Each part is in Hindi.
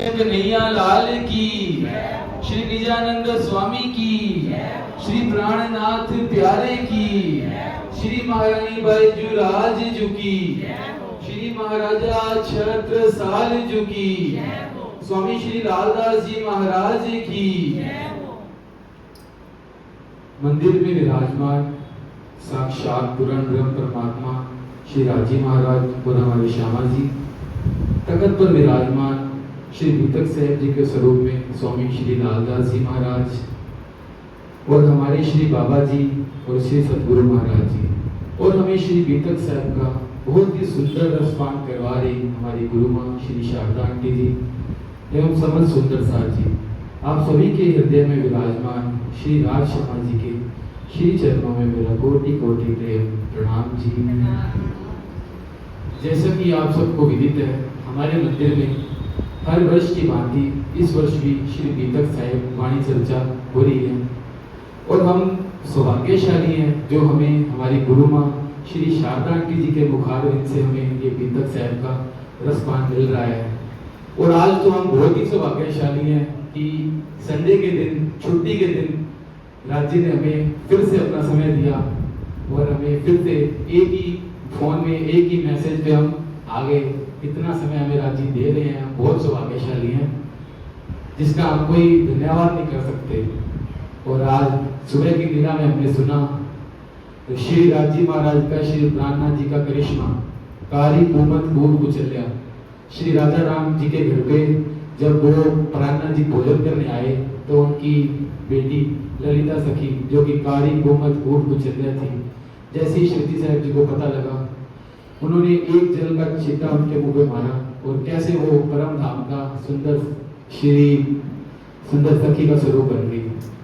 कन्हैया लाल की, श्री निजानंद स्वामी की, श्री प्राणनाथ प्यारे की, श्री महारानी बैजूराज जी की, श्री महाराजा छत्रसाल जी की, स्वामी श्री लालदास जी महाराज की। मंदिर में विराजमान साक्षात पूर्ण ब्रह्म परमात्मा श्री राजी महाराज और हमारे श्यामा जी, तख्त पर विराजमान श्री बीतक साहब जी के स्वरूप में स्वामी श्री लालदास जी महाराज और हमारे श्री बाबा जी और श्री सतगुरु महाराज जी, और हमें श्री बीतक साहब का बहुत ही सुंदर रसपान करवा रही हमारी गुरु माँ श्री शारदा आंटी जी एवं समझ सुंदर सार जी। आप सभी के हृदय में विराजमान श्री राज शर्मा जी के श्री चरणों में मेरा कोटि कोटि प्रेम प्रणाम जी। जैसा कि आप सबको विदित है, हमारे मंदिर में हर वर्ष की भांति इस वर्ष भी श्री बीतक साहिब वाणी चर्चा हो रही है, और हम सौभाग्यशाली हैं जो हमें हमारी गुरु माँ श्री शारदा आंटी जी के मुखारविंद से हमें ये बीतक साहिब का रसपान मिल रहा है। और आज तो हम बहुत ही सौभाग्यशाली हैं कि संडे के दिन, छुट्टी के दिन राज्य ने हमें फिर से अपना समय दिया और हमें फिर से एक ही फोन में एक ही मैसेज पे हम आगे इतना समय हमें राज्य दे रहे हैं। हम बहुत सौभाग्यशाली हैं जिसका हम कोई धन्यवाद नहीं कर सकते। और आज सुबह की लीला में हमने सुना तो श्री राजी महाराज का, श्री प्राणनाथ जी का करिश्मा, कारी कुमत खूब कुचल्या। श्री राजा राम जी के घर पे जब वो प्राणनाथ जी भोजन करने आए तो उनकी बेटी ललिता सखी जो कि कारी कुमत खूब कुचल्या थी, जैसे ही श्रुति साहब जी को पता लगा, उन्होंने एक जल का छींटा उनके मुंह पे मारा और कैसे वो परम धाम का सुंदर सखी का स्वरूप बन गई।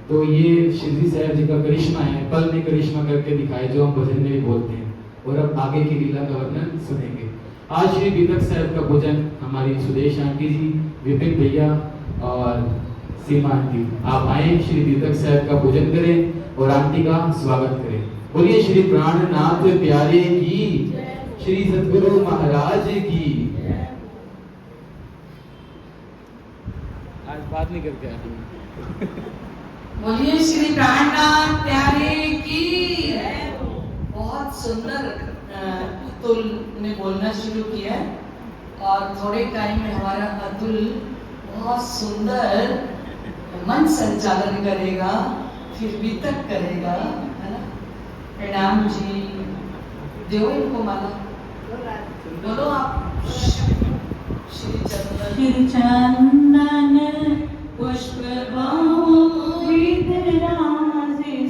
तो ये श्री साहब जी का करिश्मा है, पल में करिश्मा करके दिखाए, जो हम भजन में भी बोलते हैं। और अब आगे की लीला का वर्णन सुनेंगे। आज श्री बीतक साहब का भोजन हमारी सुदेश आंटी जी, विपिन भैया और सीमा आंटी, आप आए श्री बीतक साहब का भोजन करें और आंटी का स्वागत करें। बोलिए श्री प्राणनाथ प्यारे की, श्री सतगुरु महाराज की। आज बात नहीं करते हैं। बोलिए श्री प्राणनाथ प्यारे की। बहुत सुंदर अतुल ने बोलना शुरू किया और थोड़े टाइम में हमारा अतुल बहुत सुंदर मन संचालन करेगा, फिर बीतक करेगा, है ना। प्रणाम जी, देव इनको माला बोलो आप। श्री चंदन पुष्प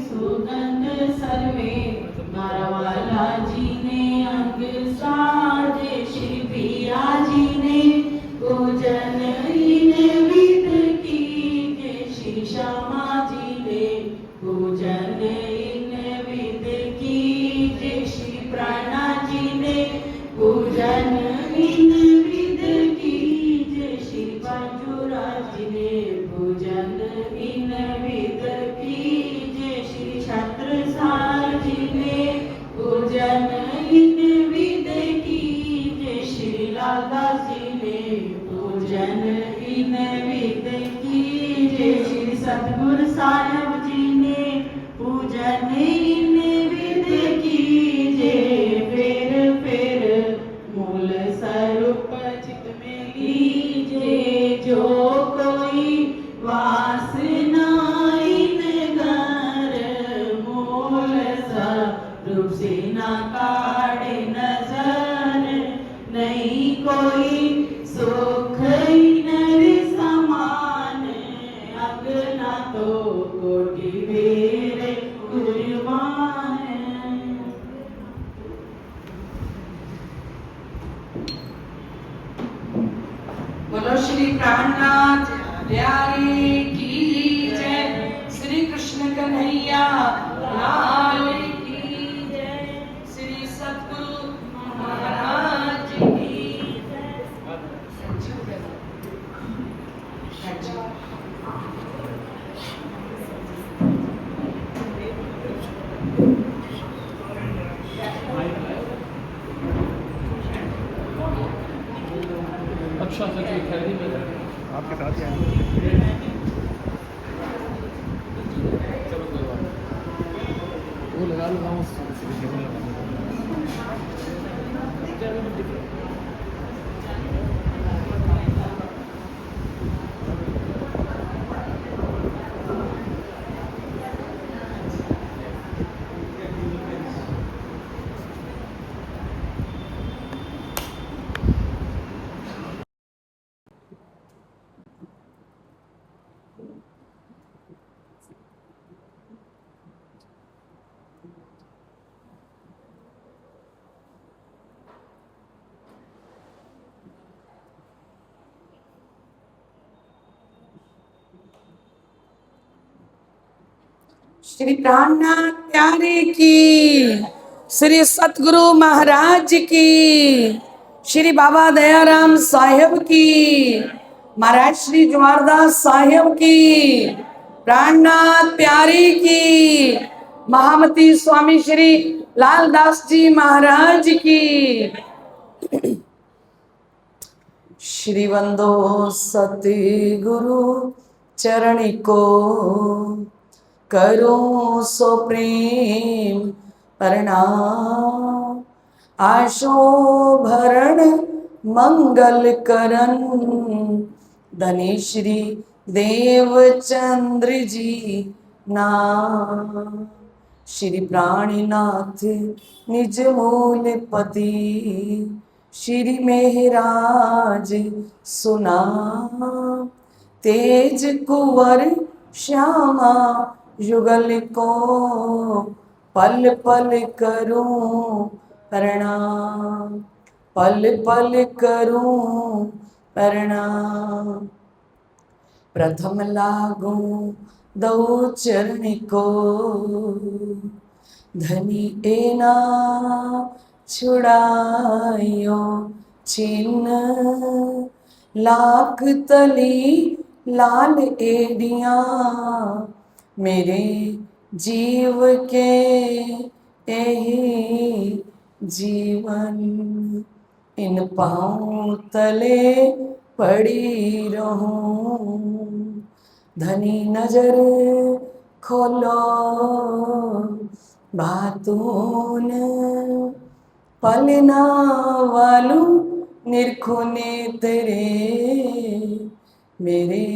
सुगंध सर्वे नारवाला जी ने अंग साजे, श्री पिया जी ने पूजन इन विद कीजे, श्री श्यामा जी ने पूजन इन विद कीजे, श्री प्राणा जी ने पूजन इन विद कीजे, श्री बैजूराज जी ने पूजन इन विद कीजे, श्री छत्रसाल जी ने पूजन इन विद कीजे, श्री लालदास जी ने पूजन इन विद कीजे, श्री सतगुरु साहब जी ने पूजन इन विद कीजे। फिर मूल स्वरूप चित में लीजे, जो कोई वासना इन घर मूल स्वरूप से ना काढ़े नजर, नहीं कोई सुख नर समान, अगना तो कोटि बेर कुर्बान। बोलो श्री प्राणनाथ प्यारे की जय, श्री कृष्ण कन्हैया लाल की जय, श्री सतगुरु महाराज की जय। अच्छा खैरी में आपके साथ ही आएंगे। वो लगा लूँगा श्री प्राणनाथ प्यारे की, श्री सतगुरु महाराज की, श्री बाबा दयाराम साहेब की, महाराज श्री जवारदास साहेब की, प्राणनाथ प्यारे की, महामती स्वामी श्री लालदास जी महाराज की। श्री वंदो सतगुरु चरण को, करो सो प्रेम प्रणाम। आशो भरण मंगल करन, धनी श्री देवचंद्र जी नाम। श्री प्राणनाथ निज मूल पति, श्री मेहराज सुना। तेज कुंवर श्यामा युगल को, पल पल करूं प्रणाम, पल पल करूं प्रणाम। प्रथम लागूं दो चरण को, धनी एना छुड़ायो छिन्न। लाख तली लाल एडियां, मेरे जीव के यही जीवन। इन पाँव तले पड़ी रहूं, धनी नजर खोलो बातून। पलना वालू निरखुने तेरे, मेरे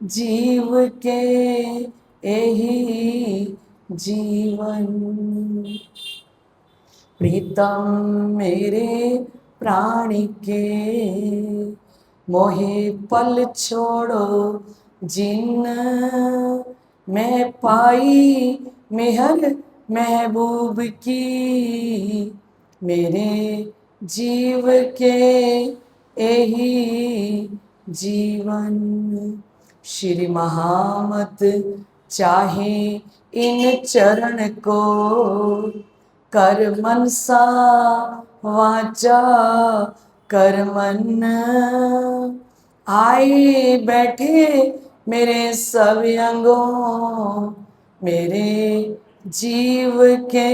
जीव के यही जीवन। प्रीतम मेरे प्राण के, मोहे पल छोड़ो जिन। मैं पाई मेहर महबूब की, मेरे जीव के यही जीवन। श्री महामत चाहे इन चरण को, कर मनसा वाचा कर मन। आए बैठे मेरे सब अंगों, मेरे जीव के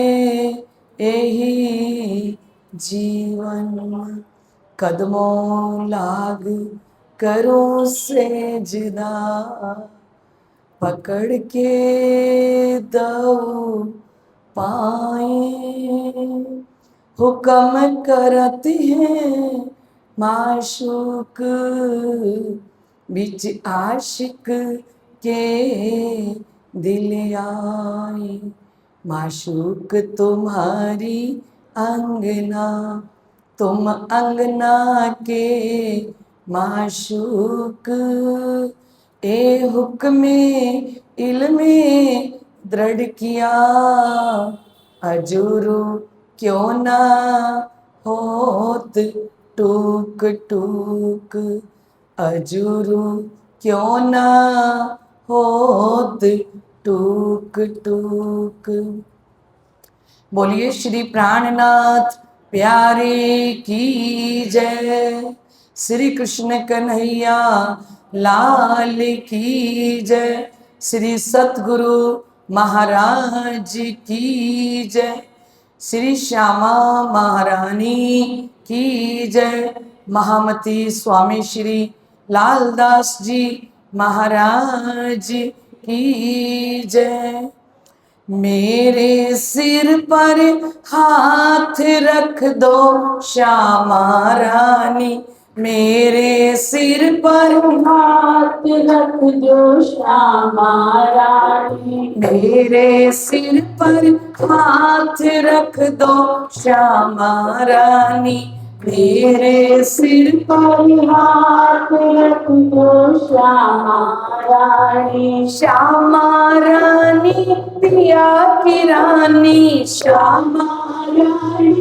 यही जीवन। कदमों लाग करो सेजदा, पकड़ के दो पाए। हुक्म करती हैं माशूक, बिच आशिक के दिल आए। माशूक तुम्हारी अंगना, तुम अंगना के माशूक। ए हुक्मे इल्मे दृढ़ किया, अजूरू क्यों ना होत टूक टूक। अजूरू क्यों ना होत टूक टूक। बोलिए श्री प्राणनाथ प्यारे की जय। श्री कृष्ण कन्हैया लाल की जय। श्री सतगुरु महाराज की जय। श्री श्यामा महारानी की जय। महामती स्वामी श्री लालदास जी महाराज की जय। मेरे सिर पर हाथ रख दो श्यामा रानी, मेरे सिर पर हाथ रख दो श्यामा रानी, मेरे सिर पर हाथ रख दो श्यामा रानी, मेरे सिर पर हाथ रख दो श्यामा रानी। श्यामा रानी पिया की रानी, श्यामा रानी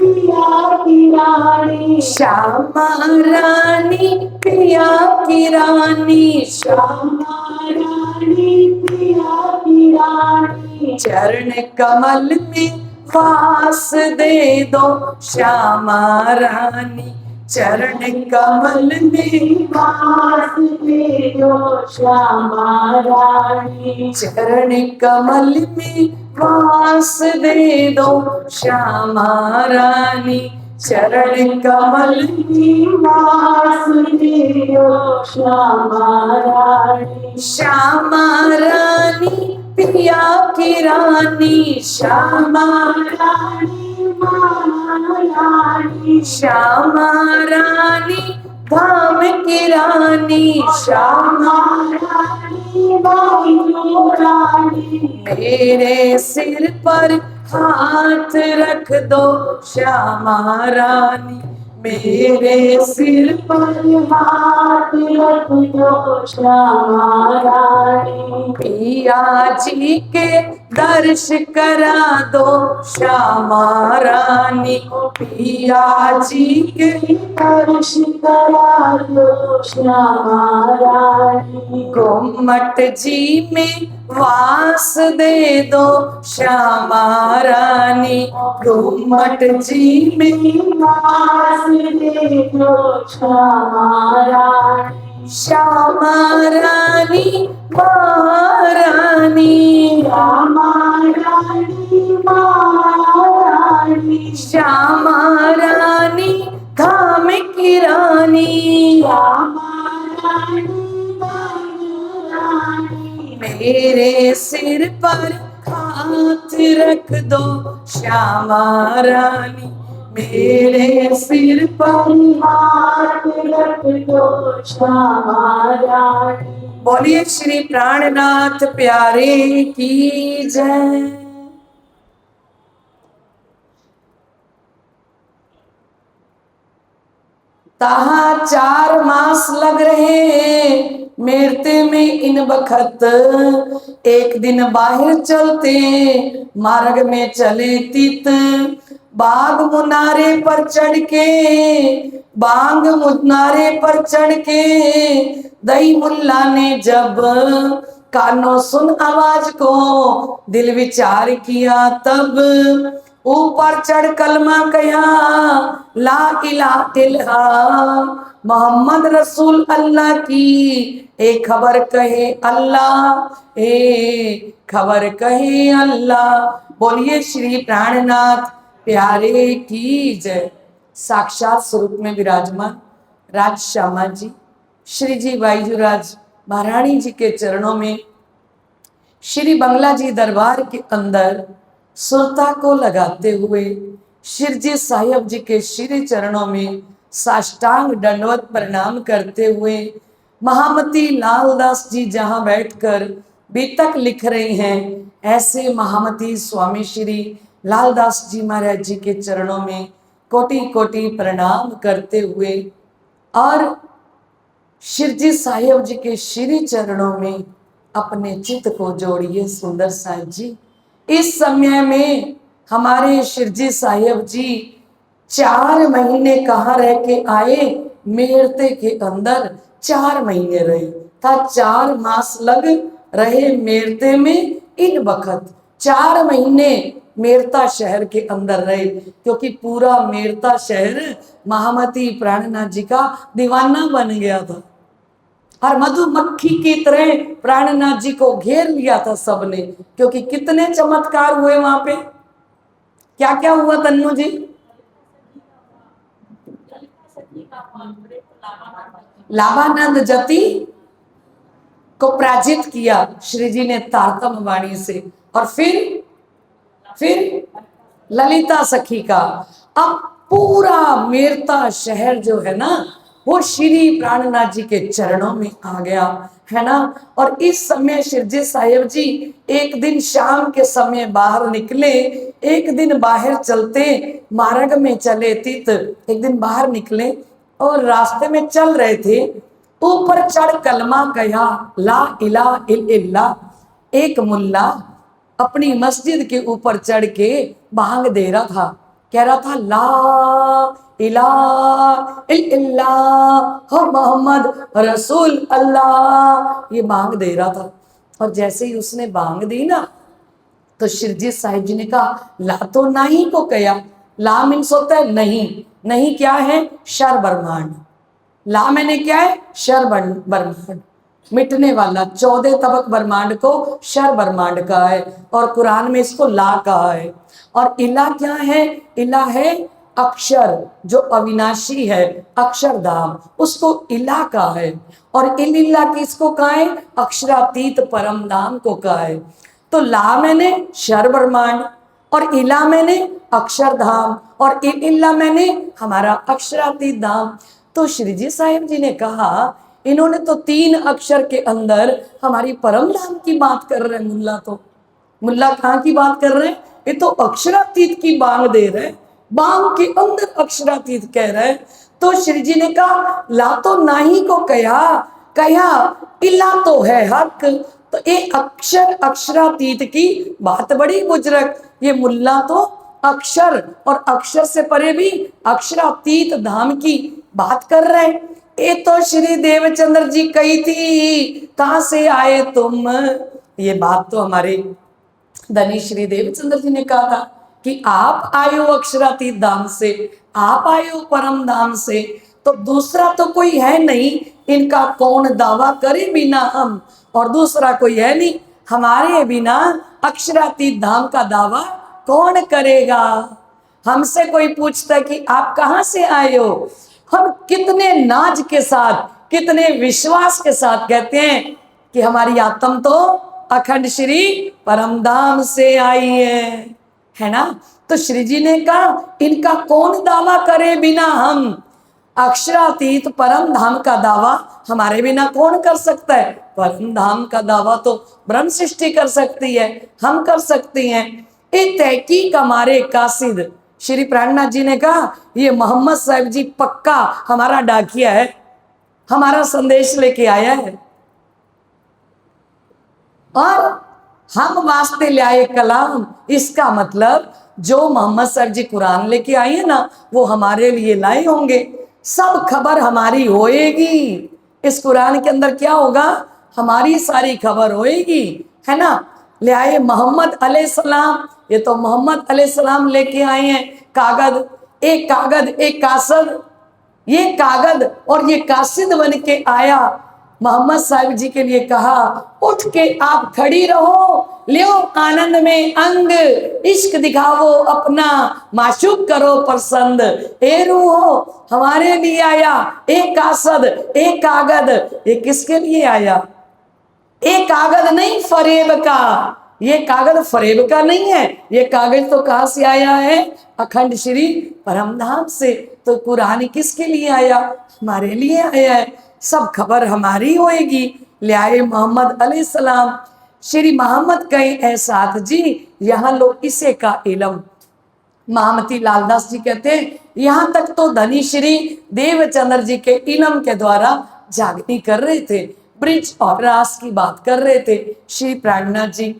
पिया की रानी, श्यामा रानी पिया की रानी, श्यामा रानी पिया की रानी। चरण कमल में वास दे दो श्यामा रानी, चरण कमल में वास दे दो श्यामा रानी, चरण कमल में वास दे दो श्यामा रानी, चरण कमल में वास दे दो श्यामा रानी। श्यामा रानी पिया की रानी, श्यामा रानी महारानी, श्यामा रानी धाम की रानी, श्यामा रानी बाबू रानी। मेरे सिर पर हाथ रख दो श्यामा रानी, मेरे सिर पर हाथ रख दो श्यामा रानी। पिया जी के दर्श करा दो श्यामा रानी, पिया जी के दर्श करा दो श्यामा रानी। गुम्मट जी में वास दे दो श्यामा रानी, गुम्मट जी में वास दे दो श्यामा रानी। श्यामा रानी महारानी, श्यामा रानी महारानी, श्यामा रानी धाम की रानी, श्यामा रानी महारानी। मेरे सिर पर हाथ रख दो श्यामा रानी, मेरे सिर पर हाथ रख दो श्यामा रानी। बोलिए श्री प्राणनाथ प्यारे की जय। ताहा 4 मास लग रहे मेरते में इन बखत, एक दिन बाहर चलते मार्ग में चले तीत, बाग मुनारे पर चढ़ के, बाग मुनारे पर चढ़ के दई मुल्ला ने जब कानों सुन आवाज को दिल विचार किया, तब ऊपर चढ़ कलमा कया ला इलाहा इल्लल्लाह मोहम्मद रसूल अल्लाह की, एक खबर कहे अल्लाह ए खबर कहे अल्लाह। बोलिए श्री प्राणनाथ प्यारे की जय। साक्षात स्वरूप में विराजमान राज श्यामा जी, श्री जी बाईजूराज महारानी जी के चरणों में, श्री बंगला जी दरबार के अंदर सुरता को लगाते हुए शिरजी साहिब जी के श्री चरणों में साष्टांग दंडवत प्रणाम करते हुए महामती लालदास जी जहां बैठकर बीतक लिख रही हैं, ऐसे महामती स्वामी श्री लालदास जी महाराज जी के चरणों में कोटि कोटि प्रणाम करते हुए और शिरजी साहिब जी के श्री चरणों में अपने चित्त को जोड़िए। सुंदर साहिब जी, इस समय में हमारे शिरजी साहिब जी 4 महीने कहाँ रह के आए, मेरते के अंदर 4 महीने रहे था। 4 मास लग रहे मेरते में इन वक्त 4 महीने मेरता शहर के अंदर रहे, क्योंकि पूरा मेरता शहर महामती प्राणनाथ जी का दीवाना बन गया था और मधुमक्खी की तरह प्राणनाथ जी को घेर लिया था सबने, क्योंकि कितने चमत्कार हुए वहां पे। क्या क्या हुआ तन्नू जी? लाभानंद जति को पराजित किया श्री जी ने तारतम वाणी से, और फिर ललिता सखी का। अब पूरा मेरता शहर जो है ना वो श्री प्राणनाथ जी के चरणों में आ गया है ना। और इस समय शिरजी साहिब जी एक दिन शाम के समय बाहर निकले, एक दिन बाहर चलते मार्ग में चले तीत, एक दिन बाहर निकले और रास्ते में चल रहे थे, ऊपर चढ़ कलमा कहा ला इलाहा इल्लल्लाह। एक मुल्ला अपनी मस्जिद के ऊपर चढ़ के बांग दे रहा था, कह रहा था ला इलाहा इल्लल्लाह मोहम्मद रसूल अल्लाह, ये बांग दे रहा था। और जैसे ही उसने बांग दी ना तो शिरजी साहिब जी ने कहा ला तो नहीं को कहा। ला मीन्स होता है नहीं, नहीं क्या है शर ब्रह्मांड। ला मैंने क्या है शर ब्रह्मांड, मिटने वाला 14 तबक ब्रह्मांड को शर ब्रह्मांड का है, और कुरान में इसको ला कहा है। और इला क्या है, इला है अक्षर जो अविनाशी है, अक्षरधाम, उसको इला का है। और इल्ला किसको कहा है, अक्षरातीत परम धाम को कहा है। तो ला मैंने शर ब्रह्मांड, और इला मैंने अक्षरधाम, और इल्ला मैंने हमारा अक्षरातीत धाम। तो श्रीजी साहिब जी ने कहा इन्होंने तो 3 अक्षर के अंदर हमारी परम धाम की बात कर रहे हैं। मुल्ला कहाँ की बात कर रहे हैं, ये तो अक्षरातीत की बांग दे रहे हैं, बांग के अंदर अक्षरातीत कह रहे हैं। तो श्री जी ने कहा ला तो नाही को कहा इला तो है हक। तो ये अक्षर अक्षरातीत की बात बड़ी बुजुर्ग, ये मुल्ला तो अक्षर और अक्षर से परे भी अक्षरातीत धाम की बात कर रहे हैं। ये तो श्री देवचंद्र जी कही थी, कहां से आए तुम। ये बात तो हमारे धनी श्री देवचंद्र जी ने कहा था कि आप आए हो अक्षरातीत धाम से, आप आए हो परम धाम से, तो दूसरा तो कोई है नहीं, इनका कौन दावा करे बिना हम, और दूसरा कोई है नहीं, हमारे बिना अक्षरातीत धाम का दावा कौन करेगा। हमसे कोई पूछता है कि आप कहां से आए हो, हम कितने नाज के साथ, कितने विश्वास के साथ कहते हैं कि हमारी आत्म तो अखंड श्री परमधाम से आई है ना। तो श्री जी ने कहा इनका कौन दावा करे बिना हम, अक्षरातीत परम धाम का दावा हमारे बिना कौन कर सकता है। परम धाम का दावा तो ब्रह्म सृष्टि कर सकती है, हम कर सकती हैं। एक तहकीक हमारे कासिद श्री प्राणनाथ जी ने कहा ये मोहम्मद साहिब जी पक्का हमारा डाकिया है, हमारा संदेश लेके आया है, और हम वास्ते ले आए कलाम। इसका मतलब जो मोहम्मद साहब जी कुरान लेके आए हैं ना वो हमारे लिए लाए होंगे, सब खबर हमारी होएगी। इस कुरान के अंदर क्या होगा, हमारी सारी खबर होएगी, है ना। ले आए मोहम्मद अलैहिस्सलाम, ये तो मोहम्मद अलैहिस्सलाम लेके आए हैं कागद, एक कागद एक कासद, ये कागद और ये कासिद बन के आया। मोहम्मद साहिब जी के लिए कहा उठ के आप खड़ी रहो, लियो आनंद में अंग, इश्क दिखाओ अपना, माशूक करो पसंद, ए रूहो हमारे लिए आया, एक कासद एक कागद। ये किसके लिए आया, एक कागज नहीं फरेब का, ये कागज फरेब का नहीं है, ये कागज तो कहां से आया है, अखंड श्री परमधाम से। तो कुरान किसके लिए आया, हमारे लिए आया है, सब खबर हमारी होएगी। ले आए मोहम्मद अलैहिस्सलाम, श्री मोहम्मद कहे एहसास जी यहाँ लो इसे का इलम। महामती लालदास जी कहते हैं यहाँ तक तो धनी श्री देवचंद्र जी के इलम के द्वारा जागनी कर रहे थे, ब्रिज और रास की बात कर रहे थे श्री प्राणनाथ जी।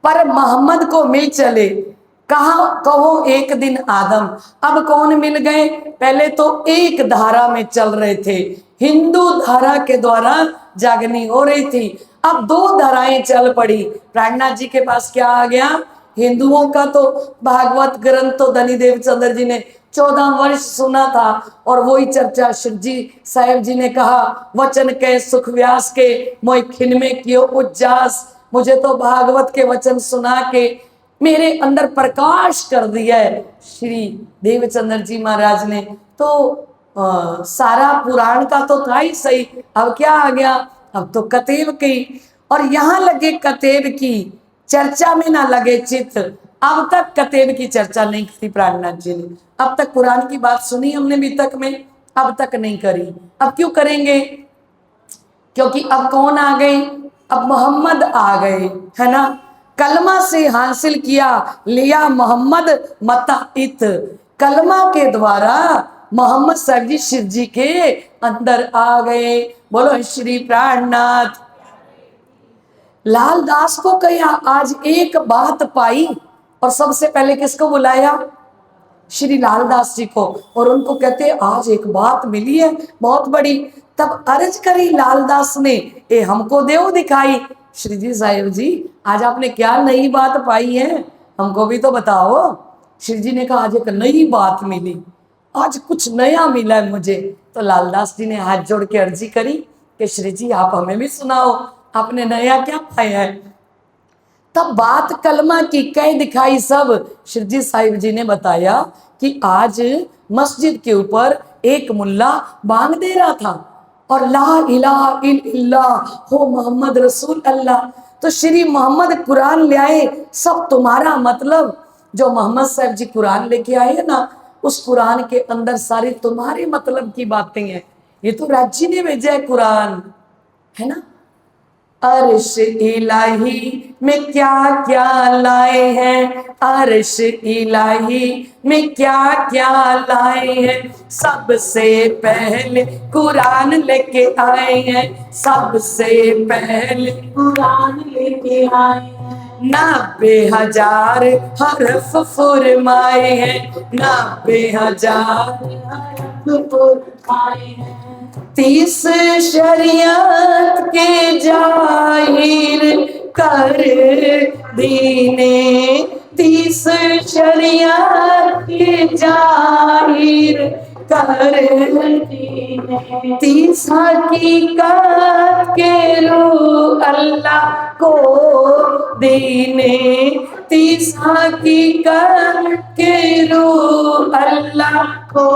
पर मोहम्मद को मिल चले, कहा कहो एक दिन आदम। अब कौन मिल गए, पहले तो एक धारा में चल रहे थे, हिंदू धारा के द्वारा जागनी हो रही थी, अब 2 धाराएं चल पड़ी। प्राणनाथ जी के पास क्या आ गया, हिंदुओं का तो भागवत ग्रंथ तो धनी देवचंद्र जी ने 14 वर्ष सुना था, और वही चर्चा शिवजी साहेब जी ने कहा वचन के सुख व्यास के मोय खिन में कियो उज्जास। मुझे तो भागवत के वचन सुना के मेरे अंदर प्रकाश कर दिया है श्री देवचंद्र जी महाराज ने। तो सारा पुराण का तो था ही सही, अब क्या आ गया, अब तो कतेब की, और यहाँ लगे कतेब की चर्चा में ना लगे चित्त। अब तक कतेब की चर्चा नहीं करी प्राणनाथ जी ने, अब तक कुरान की बात सुनी हमने अभी तक में, अब तक नहीं करी। अब क्यों करेंगे, क्योंकि अब कौन आ गए, अब मोहम्मद आ गए, है ना। कलमा से हासिल किया, लिया मोहम्मद मताइत, कलमा के द्वारा मोहम्मद साहब जी शिव जी के अंदर आ गए। बोलो श्री प्राणनाथ। लाल दास को कहा आज एक बात पाई, और सबसे पहले किसको बुलाया, श्री लालदास जी को, और उनको कहते आज एक बात मिली है बहुत बड़ी। तब अर्ज करी लालदास ने, ए हमको देव दिखाई, श्री जी साहिब जी आज आपने क्या नई बात पाई है, हमको भी तो बताओ। श्री जी ने कहा आज एक नई बात मिली, आज कुछ नया मिला है मुझे। तो लालदास जी ने हाथ जोड़ के अर्जी करी कि श्री जी आप हमें भी सुनाओ, आपने नया क्या पाया है। तब बात कलमा की कह दिखाई सब, श्री जी साहिब जी ने बताया कि आज मस्जिद के ऊपर एक मुल्ला बांग दे रहा था और ला इलाहा इल्लल्लाह हो मोहम्मद रसूल अल्लाह। तो श्री मोहम्मद कुरान ले आए, सब तुम्हारा मतलब, जो मोहम्मद साहब जी कुरान लेके आए हैं ना, उस कुरान के अंदर सारी तुम्हारे मतलब की बातें हैं। ये तो राज जी ने भेजा है कुरान, है ना। अर्श इलाही में क्या क्या लाए हैं, अर्श इलाही में क्या क्या लाए हैं, सबसे पहले कुरान लेके आए हैं, सबसे पहले कुरान लेके आए हैं। 90,000 हरफ फुरमाए हैं, 90,000 हरफ फुरमाए हैं। 30 शरीयत के जाहिर कर दीने, 30 शरीयत के जाहिर कर दीने, 30 हकीकत के रूह अल्लाह को दीने, 30 हकीकत के रूह अल्लाह को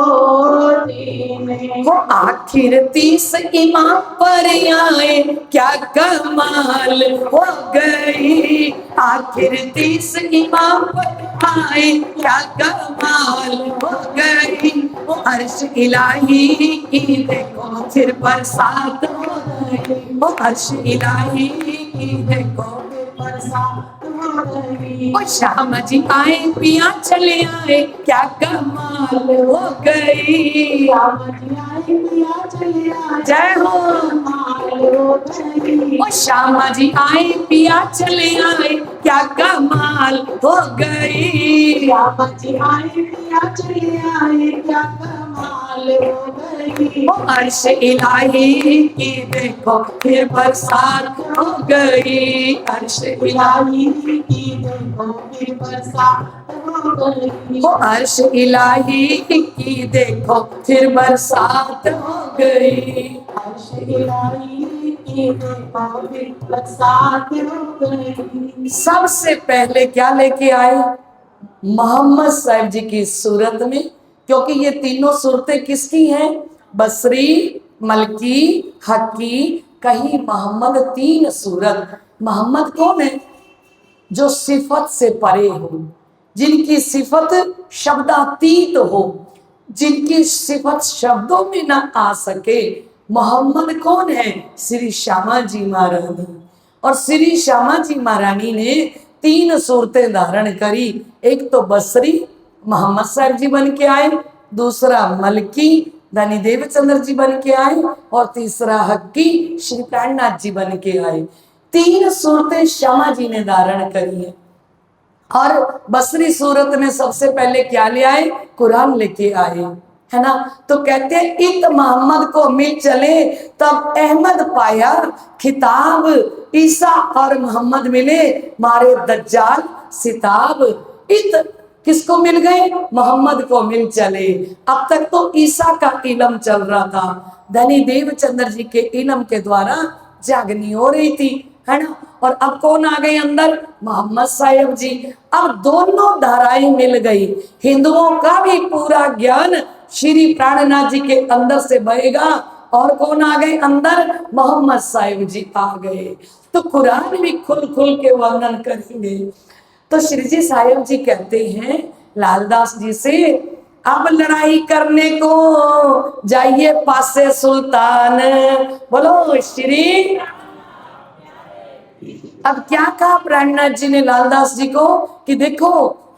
दीने। वो आखिर 30 इमाम पर आए, क्या कमाल हो गई, आखिर 30 इमाम पर आए, क्या कमाल हो गई। वो अर्श इलाही की देखो फिर बरसात हो गई, वो अर्श इलाही की देखो फिर बरसात हो गई। वो श्याम जी आए पिया चले आए, क्या कमाल हो गई, श्याम जी आए पिया चले आए, जय हो कमाल हो गई। वो श्याम जी आए पिया चले आए, क्या कमाल हो गई, श्याम जी आए पिया चले आए, क्या कमाल हो गई। वो अर्श इलाही की देखो फिर बरसात हो गई, अर्श इलाही की देखो फिर बरसात हो गई। वो अर्श इलाही की देखो फिर बरसात हो गई, अर्श इलाही की देखो फिर बरसात हो गई। सबसे पहले क्या लेके आए, मोहम्मद साहब जी की सूरत में, क्योंकि ये तीनों सूरतें किसकी हैं, बसरी, मलकी, हकी, कही मोहम्मद, तीन सूरत। मोहम्मद कौन है, जो सिफत से परे हो, जिनकी सिफत शब्दातीत हो, जिनकी सिफत शब्दों में ना आ सके। मोहम्मद कौन है, श्री श्यामा जी महारानी। और श्री श्यामा जी महारानी ने 3 सूरतें धारण करी, एक तो बसरी मोहम्मद साहब जी बन के आए, दूसरा मलकी धनी देवचंद्र जी बन के आए, और तीसरा हक्की श्री प्राणनाथ जी बन के आए। 3 सूरतें श्यामा जी ने धारण करी है। और बसरी सूरत में सबसे पहले क्या ले आए, कुरान लेके आए, है ना। तो कहते हैं इत मोहम्मद को मिल चले तब अहमद पाया खिताब, ईसा और मोहम्मद मिले मारे दज्जाल सिताब। इत किसको मिल गए, मोहम्मद को मिल चले। अब तक तो ईसा का इलम चल रहा था, धनी देवचंद्र जी के इलम के द्वारा जागनी हो रही थी, है ना। और अब कौन आ गए अंदर, मोहम्मद साहब जी। अब दोनों धाराएं मिल गई, हिंदुओं का भी पूरा ज्ञान श्री प्राणनाथ जी के अंदर से बहेगा। और कौन आ गए अंदर? मोहम्मद साहिब जी आ गए। तो कुरान भी खुल खुल के वर्णन करेंगे। तो श्री जी साहिब जी कहते हैं लालदास जी से, अब लड़ाई करने को जाइए पासे सुल्तान। बोलो श्री। अब क्या कहा प्राणनाथ जी ने लालदास जी को कि देखो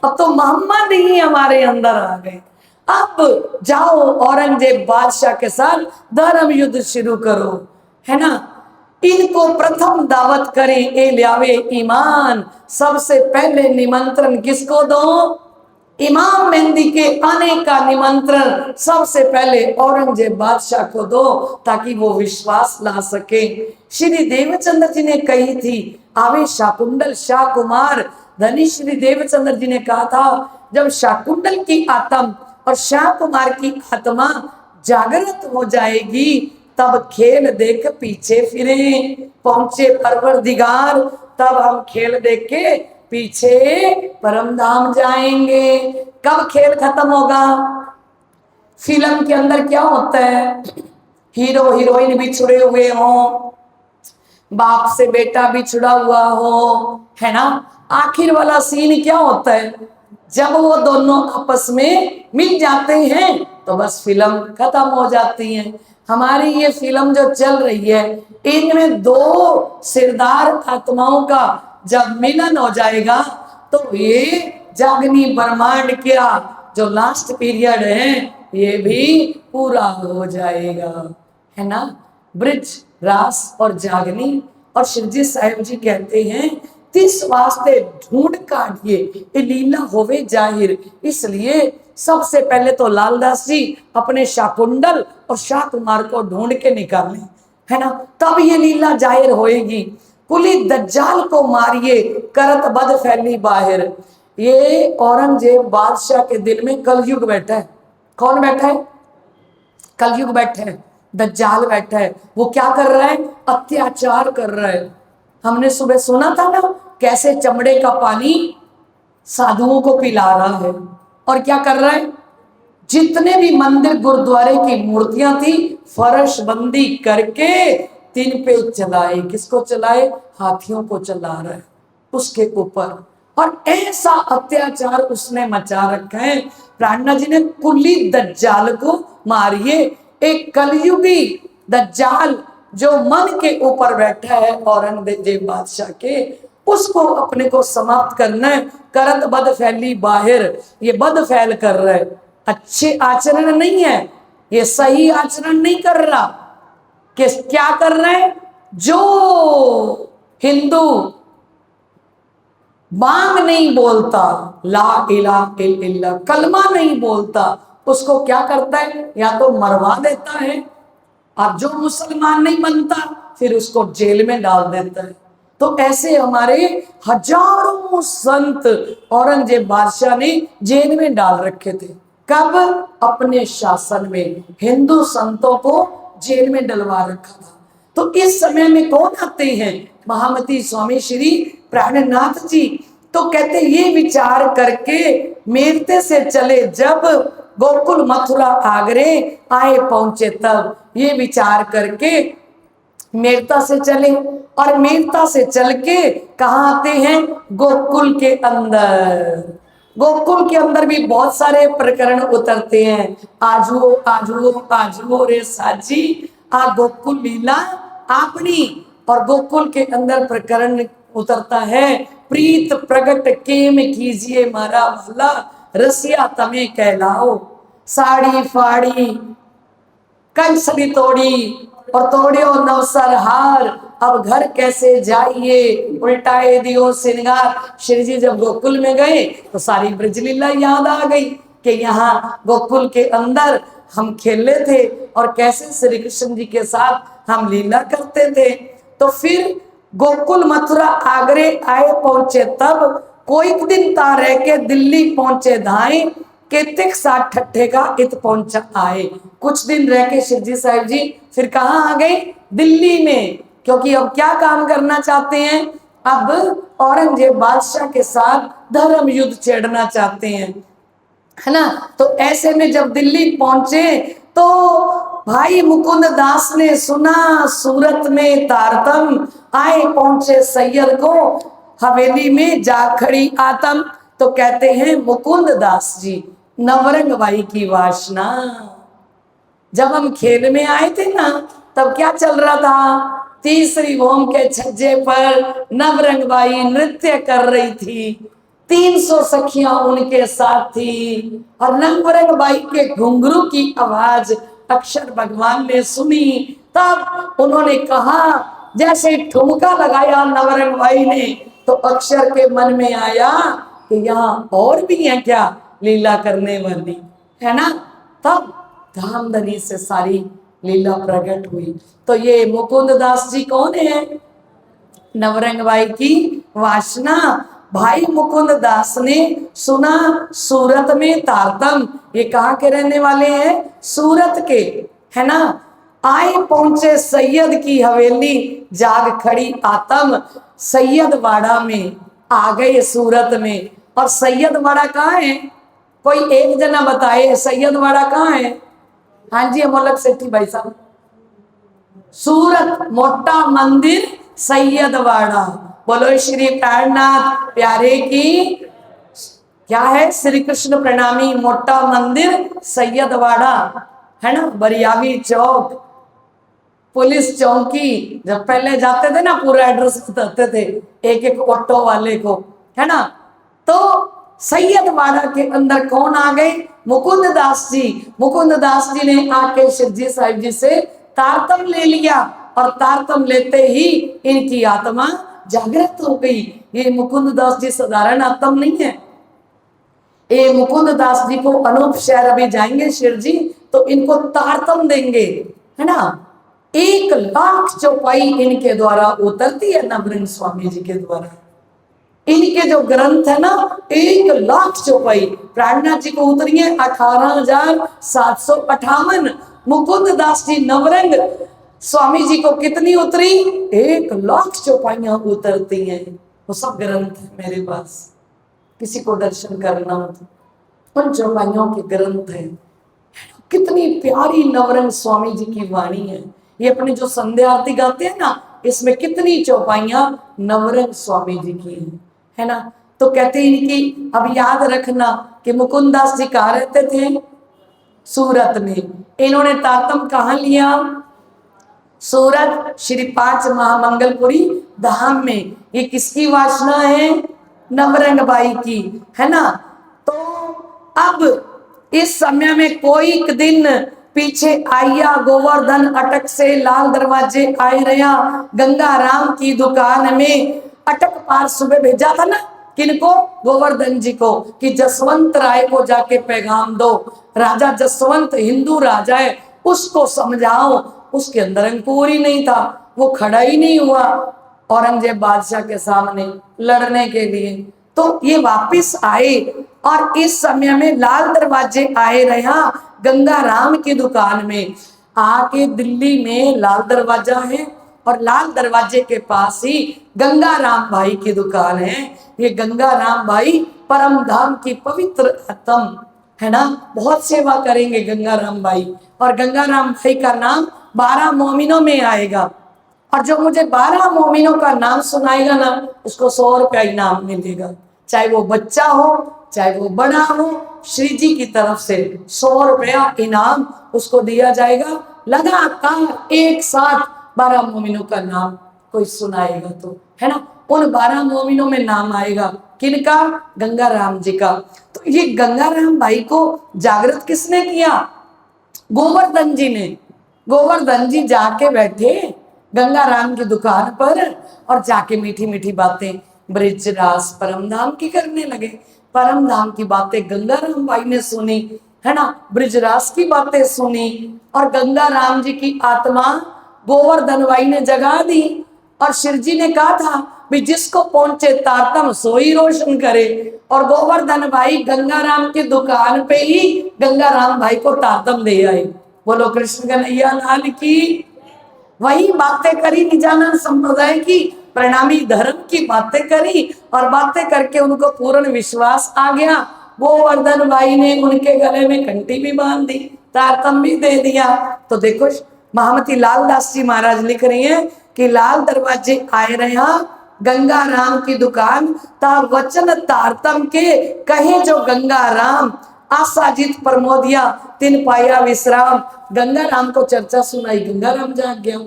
अब तो मोहम्मद ही हमारे अंदर आ गए, अब जाओ औरंगजेब बादशाह के साथ धर्म युद्ध शुरू करो, है ना। इनको प्रथम दावत करें ए लियावे ईमान। सबसे पहले निमंत्रण किसको दो? इमाम मेहंदी के आने का निमंत्रण सबसे पहले औरंगजेब बादशाह को दो, ताकि वो विश्वास ला सके। श्री देवचंद्र जी ने कही थी, आवे शाकुंडल शाह कुमार। धनी श्री देवचंद्र जी ने कहा था, जब शाकुंडल की आत्मा और शाह कुमार की आत्मा जागृत हो जाएगी, तब खेल देख पीछे फिरे। पहुंचे परवरदिगार, तब हम खेल देख के पीछे परम धाम जाएंगे। कब खेल खत्म होगा? फिल्म के अंदर क्या होता है? हीरो हीरोइन बिछड़े हुए हों, बाप से बेटा बिछड़ा हुआ हो, है ना। आखिर वाला सीन क्या होता है? जब वो दोनों आपस में मिल जाते हैं तो बस फिल्म खत्म हो जाती है। हमारी ये फिल्म जो चल रही है, इनमें दो सिरदार आत्माओं का जब मिलन हो जाएगा तो ये जागनी ब्रह्मांड क्या जो लास्ट पीरियड है ये भी पूरा हो जाएगा, है ना। ब्रिज रास और जागनी। और शिवजी साहिब जी कहते हैं, तिस वास्ते ढूंढ काटिए ये लीला होवे जाहिर। इसलिए सबसे पहले तो लालदास जी अपने शाकुंडल और शाह कुमार को ढूंढ के निकालें, है ना, तब ये लीला जाहिर होएगी। कुली दज्जाल को मारिए करत बद फैली बाहिर। ये औरंगजेब बादशाह के दिल में कलयुग बैठा है। कौन बैठा है? कलयुग बैठा है, दज्जाल बैठा है। वो क्या कर रहा है? अत्याचार कर रहा है। हमने सुबह सुना था ना, कैसे चमड़े का पानी साधुओं को पिला रहा है। और क्या कर रहा है? जितने भी मंदिर गुरुद्वारे की मूर्तियां थी, फर्श बंदी करके तीन पे चलाए। किसको चलाए? हाथियों को चला रहा है उसके ऊपर। और ऐसा अत्याचार उसने मचा रखा है। प्राणनाथ जी ने कुली दज्जाल को मारिए। एक कलयुगी दज्जाल जो मन के ऊपर बैठा है औरंगजेब बादशाह के, उसको अपने को समाप्त करना है। करत बद फैली बाहिर, ये बद फैल कर रहा है, अच्छे आचरण नहीं है, ये सही आचरण नहीं कर रहा। कि क्या कर रहे हैं? जो हिंदू बांग नहीं बोलता, ला इलाहा इल्लल्लाह कलमा नहीं बोलता, उसको क्या करता है? या तो मरवा देता है, अब जो मुसलमान नहीं बनता फिर उसको जेल में डाल देता है। तो ऐसे हमारे हजारों संत औरंगजेब बादशाह ने जेल में डाल रखे थे। कब? अपने शासन में हिंदू संतों को जेल में डलवा रखा था। तो इस समय में कौन आते हैं? महामती स्वामी श्री प्राणनाथ जी। तो कहते ये विचार करके मेरते से चले, जब गोकुल मथुरा आगरे आए पहुंचे, तब ये विचार करके मेरता से चले। और मेरता से चल के कहाँ आते हैं? गोकुल के अंदर। गोकुल के अंदर भी बहुत सारे प्रकरण उतरते हैं। आजुओ आजुओ आजुओ रे साजी आ गोकुल लीला आपनी। और गोकुल के अंदर प्रकरण उतरता है, प्रीत प्रगट केम कीजिए मारा भला, रसिया तमे कहलाओ। साड़ी फाड़ी कंसली तोड़ी और तोड़ियो नवसर हार, अब घर कैसे जाइए उल्टाए दियो श्रृंगार। श्री जी जब गोकुल में गए तो सारी ब्रजलीला याद आ गई कि यहाँ गोकुल के अंदर हम खेले थे और कैसे श्री कृष्ण जी के साथ हम लीला करते थे। तो फिर गोकुल मथुरा आगरे आए पहुंचे, तब कोई दिन ता रह के दिल्ली पहुंचे धाए, केतिक साथ ठट्ठे का इत पहुंचा आए। कुछ दिन रह के शिवजी साहिब जी फिर कहाँ आ गए? दिल्ली में। क्योंकि अब क्या काम करना चाहते हैं? अब औरंगजेब बादशाह के साथ धर्म युद्ध छेड़ना चाहते हैं। है ना। तो ऐसे में जब दिल्ली पहुंचे तो भाई मुकुंद दास ने सुना सूरत में तारतम, आए पहुंचे सैयद को हवेली में जा खड़ी आतम। तो कहते हैं मुकुंद दास जी नवरंग बाई की वासना। जब हम खेल में आए थे ना तब क्या चल रहा था, तीसरी भूम के छज्जे पर नवरंग बाई नृत्य कर रही थी, 300 सखियां उनके साथ थी और नवरंग बाई के घुंघरू की आवाज अक्षर भगवान ने सुनी। तब उन्होंने कहा, जैसे ठुमका लगाया नवरंग बाई ने तो अक्षर के मन में आया कि यहाँ और भी है क्या लीला करने वाली, है ना। तब धामधनी से सारी लीला प्रकट हुई। तो ये मुकुंद दास जी कौन है, नवरंग बाई की वासना। भाई मुकुंद दास ने सुना सूरत में तारतम, ये कहाँ के रहने वाले हैं, सूरत के, है ना। आए पहुंचे सैयद की हवेली, जाग खड़ी आतम, सैयद वाड़ा में आ गए सूरत में। और सैयद वाड़ा कहाँ है, कोई एक जना बताए सैयद वाड़ा कहाँ है। हाँ जी अमोलक सेठी भाई साहब, सूरत मोटा मंदिर सैयद वाड़ा। बोलो श्री प्राणनाथ प्यारे की, क्या है, श्री कृष्ण प्रणामी मोटा मंदिर सैयद वाड़ा, है ना। बरियावी चौक, पुलिस चौकी, जब पहले जाते थे ना पूरा एड्रेस बताते थे एक एक ऑटो वाले को, है ना। तो सैयद वाड़ा के अंदर कौन आ गए, मुकुंद दास जी। मुकुंद दास जी ने आके शिव जी साहिब जी से तारतम ले लिया और तारतम लेते ही इनकी आत्मा जागृत हो गई। ये मुकुंद दास जी साधारण आत्मा नहीं है, ये मुकुंद दास जी को अनूप शहर अभी जाएंगे शिव जी तो इनको तारतम देंगे, है ना। 1 लाख चौपाई इनके द्वारा उतरती है नवरंग स्वामी जी के द्वारा। इनके जो ग्रंथ है ना 1 लाख चौपाई, प्राणनाथ जी को उतरी है 18,758। मुकुंद दास जी नवरंग स्वामी जी को कितनी उतरी, 1 लाख चौपाइयां उतरती हैं। वो सब ग्रंथ है मेरे पास, किसी को दर्शन करना हो तो उन चौपाइयों के ग्रंथ है। कितनी प्यारी नवरंग स्वामी जी की वाणी है। ये अपने जो संध्या आरती गाते हैं ना इसमें कितनी चौपाइयां नवरंग स्वामी जी की है ना। तो कहते हैं कि अब याद रखना कि मुकुंद दास जी कहाँ रहते थे, सूरत में। इन्होंने तारतम कहाँ लिया, सूरत श्री 5 महामंगलपुरी धाम में। ये किसकी वासना है, नवरंग बाई की, है ना। तो अब इस समय में कोई एक दिन पीछे आया गोवर्धन अटक से लाल दरवाजे आए रहा, गंगा राम की दुकान में अटक पार सुबह भेजा था ना किनको, गोवर्धन जी को, कि जसवंत राय को जाके पैगाम दो। राजा जसवंत हिंदू राजा है, उसको समझाओ। उसके अंदर अंकुर ही नहीं था, वो खड़ा ही नहीं हुआ औरंगजेब बादशाह के सामने लड़ने के लिए। तो ये वापिस आए और इस समय में लाल दरवाजे आए रहा गंगा राम की दुकान में। आके दिल्ली में लाल दरवाजा है और लाल दरवाजे के पास ही गंगा राम भाई की दुकान है। ये गंगा राम भाई परम धाम की पवित्र आत्म, है ना। बहुत सेवा करेंगे गंगा राम भाई। और गंगा राम भाई का नाम 12 मोमिनों में आएगा। और जो मुझे 12 मोमिनों का नाम सुनाएगा ना उसको 100 रुपया इनाम मिलेगा, चाहे वो बच्चा हो चाहे वो बड़ा हो। श्री जी की तरफ से 100 रुपया इनाम उसको दिया जाएगा। लगातार एक साथ 12 मोमिनों का नाम कोई सुनाएगा तो, है ना। उन 12 मोमिनों में नाम आएगा किनका, गंगा राम जी का। तो ये गंगा राम भाई को जागृत किसने किया, गोवर्धन जी ने। गोवर्धन जी जाके बैठे गंगा राम की दुकान पर और जाके मीठी मीठी बातें ब्रिजरास परमधाम की करने लगे। परमधाम की बातें गंगा राम भाई ने सुनी, है ना। ब्रिजरास की बातें सुनी और गंगा राम जी की आत्मा गोवर्धन भाई ने जगा दी। और शिव जी ने कहा था भी जिसको पहुंचे तारतम सोई रोशन करे। और गोवर्धन भाई गंगा राम की दुकान पे ही गंगा राम भाई को तारतम दे आए। बोलो कृष्ण कन्हैया लाल की। वही बातें करी निजानंद संप्रदाय की, प्रणामी धर्म की बातें करी और बातें करके उनको पूर्ण विश्वास आ गया गोवर्धन भाई ने उनके गले में घंटी भी बांध दी, तारतम भी दे दिया। तो देखो महामती लालदास जी महाराज लिख रही हैं कि लाल दरवाजे आए रहा गंगा राम की दुकान ता वचन तारतम के कहे जो गंगा राम आशा जीत प्रमोदिया तिन पाया विश्राम। गंगा राम को चर्चा सुनाई, गंगा राम जाग गया।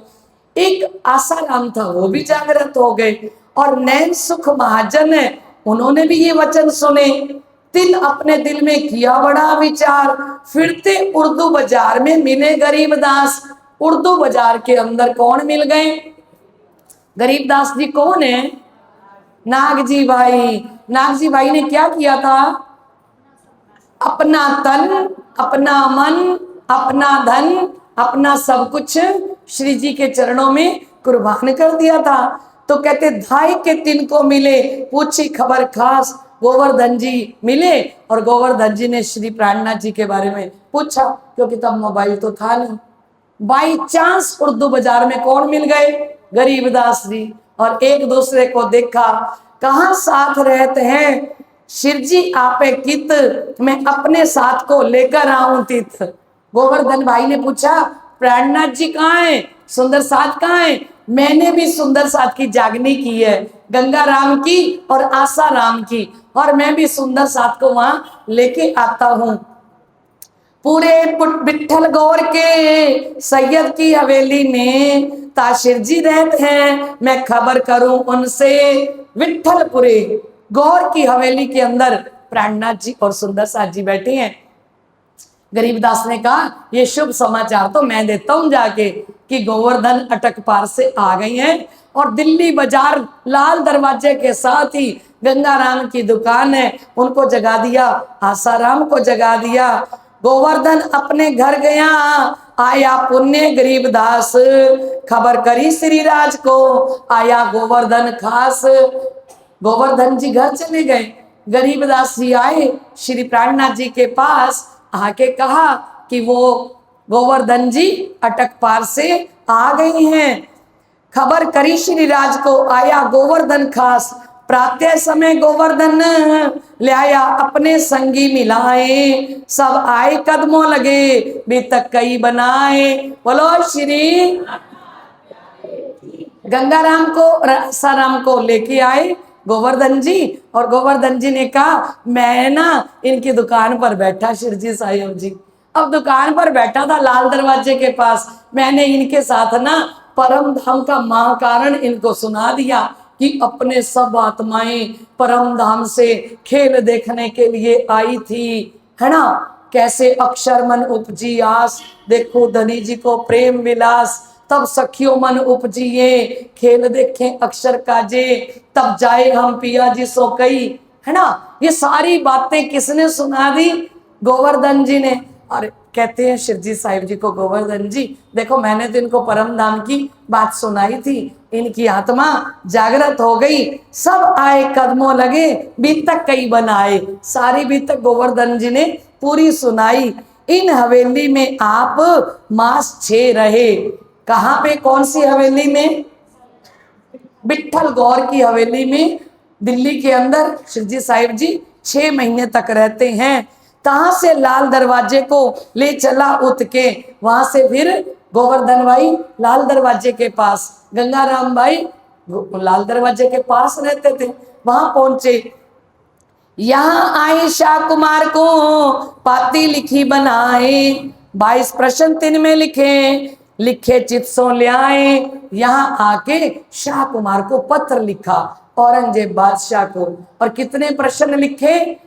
एक आशा राम था, वो भी जागृत हो गए। और नैन सुख महाजन है, उन्होंने भी ये वचन सुने। तिन अपने दिल में किया बड़ा विचार, फिरते उर्दू बाजार में मिले गरीबदास। उर्दू बाजार के अंदर कौन मिल गए? गरीबदास जी कौन है? नागजी भाई। नागजी भाई ने क्या किया था? अपना तन, अपना मन, अपना धन, अपना सब कुछ श्री जी के चरणों में कुर्बान कर दिया था। तो कहते धाई के तिन को मिले, पूछी खबर खास, गोवर्धन जी मिले। और गोवर्धन जी ने श्री प्राणनाथ जी के बारे में पूछा, क्योंकि तब मोबाइल तो था नहीं। बाई चांस उर्दू बाजार में कौन मिल गए? गरीबदास जी। और एक दूसरे को देखा, कहाँ साथ रहते हैं शिरजी आपे कित, मैं अपने साथ को लेकर आऊं तित। गोवर्धन भाई ने पूछा प्राणनाथ जी कहाँ हैं, सुंदर साथ कहाँ है? मैंने भी सुंदर साथ की जागनी की है, गंगा राम की और आशा राम की, और मैं भी सुंदर साथ को वहां लेके आता हूं। पूरे विठल गौर के सैयद की हवेली में ताशिर जी रहते हैं, मैं खबर करूं उनसे। विठलपुरे गौर की हवेली के अंदर प्राणनाथ जी और सुंदर साथ जी बैठे हैं। गरीबदास ने कहा ये शुभ समाचार तो मैं देता हूं जाके कि गोवर्धन अटक पार से आ गई हैं और दिल्ली बाजार लाल दरवाजे के साथ ही गंगा राम की दुकान है, उनको जगा दिया, आसाराम को जगा दिया। गोवर्धन अपने घर गया, आया पुण्य गरीबदास, खबर करी श्री राज को, आया गोवर्धन खास। गोवर्धन जी घर चले गए, गरीबदास जी आए श्री प्राणनाथ जी के पास, आके कहा कि वो गोवर्धन जी अटक पार से आ गई हैं। खबर करी श्री राज को, आया गोवर्धन खास। प्रातः समय गोवर्धन ले आया अपने संगी मिलाए, सब आए कदमों लगे बीतक कई बनाए। बोलो श्री गंगाराम को राम को लेके आए गोवर्धन जी, और गोवर्धन जी ने कहा मैं ना इनकी दुकान पर बैठा शिरजी साहिब जी, अब दुकान पर बैठा था लाल दरवाजे के पास, मैंने इनके साथ ना परम धाम का महाकारण इनको सुना दिया कि अपने सब आत्माएं परम धाम से खेल देखने के लिए आई थी, है ना। कैसे अक्षर मन उपजी आस, देखो धनी जी को प्रेम विलास, तब सखियों मन उपजिए खेल देखें अक्षर काजे, तब जाए हम पिया जी सो कई, है ना। ये सारी बातें किसने सुना दी? गोवर्धन जी ने। और कहते हैं शिरजी साहिब जी को, गोवर्धन जी देखो मैंने तो इनको परम धाम की बात सुनाई थी, इनकी आत्मा जागृत हो गई, सब आए कदमों लगे बीतक कई बनाए। सारी बीतक गोवर्धन जी ने पूरी सुनाई। इन हवेली में आप मास 6 रहे। कहाँ पे? कौन सी हवेली में? विठल गौर की हवेली में दिल्ली के अंदर शिरजी साहिब जी 6 महीने तक रहते हैं। तहां से लाल दरवाजे को ले चला उठ के, वहां से फिर गोवर्धन भाई लाल दरवाजे के पास, गंगाराम भाई लाल दरवाजे के पास रहते थे, वहां पहुंचे। यहाँ आए शाह कुमार को पाती लिखी बनाए, 22 प्रश्न 3 में लिखे चित सो ले आए। यहाँ आके शाह कुमार को पत्र लिखा औरंगजेब बादशाह को, और कितने प्रश्न लिखे?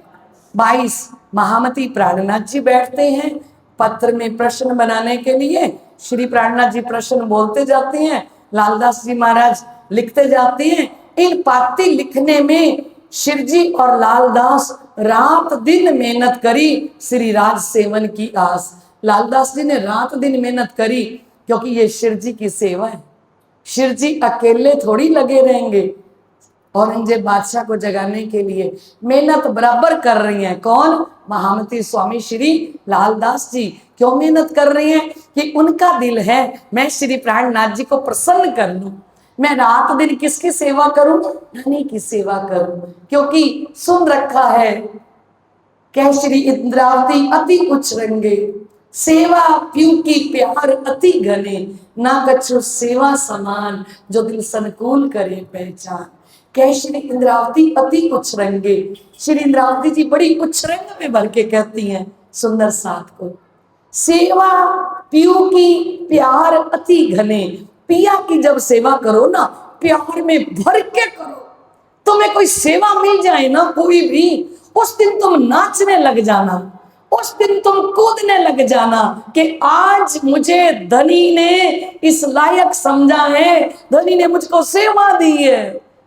22। महामती प्राणनाथ जी बैठते हैं पत्र में प्रश्न बनाने के लिए, श्री प्राणनाथ जी प्रश्न बोलते जाते हैं, लालदास जी महाराज लिखते जाते हैं। इन पाती लिखने में शिरजी और लालदास रात दिन मेहनत करी, श्री राज सेवन की आस। लालदास जी ने रात दिन मेहनत करी, क्योंकि ये शिरजी की सेवा है। शिरजी अकेले थोड़ी लगे रहेंगे, औरंगजेब बादशाह को जगाने के लिए मेहनत बराबर कर रही हैं। कौन? महामती स्वामी श्री लालदास जी। क्यों मेहनत कर रही हैं? कि उनका दिल है मैं श्री प्राणनाथ जी को प्रसन्न कर लूं, मैं रात दिन किसकी सेवा करूं? धनी की सेवा करूं, क्योंकि सुन रखा है कह श्री इंद्रावती अति उच्चरंगे, सेवा पीऊ की प्यार अति घने, ना कछु सेवा समान, जो दिल संकुल करे पहचान। कह श्री इंद्रावती अति उच्चरंगे, श्री इंद्रावती जी बड़ी उच्चरंग में भर के कहती हैं सुंदर साथ को, सेवा पीऊ की प्यार अति घने, पिया की जब सेवा करो ना प्यार में भर के करो, तुम्हें कोई सेवा मिल जाए ना कोई भी, उस दिन तुम नाचने लग जाना, उस दिन तुम कूदने लग जाना कि आज मुझे धनी ने इस लायक समझा है, धनी ने मुझको सेवा दी है।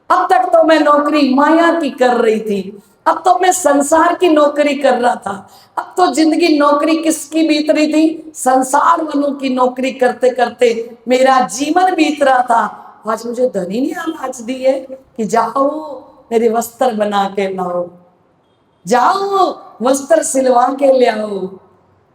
अब तक तो मैं नौकरी माया की कर रही थी, अब तो मैं संसार की नौकरी कर रहा था, अब तो जिंदगी नौकरी किसकी बीत रही थी, संसार वालों की नौकरी करते करते मेरा जीवन बीत रहा था। आज मुझे धनी ने आवाज दी है कि जाओ मेरे वस्त्र बना के लाओ, जाओ वस्त्र सिलवा के ले आओ,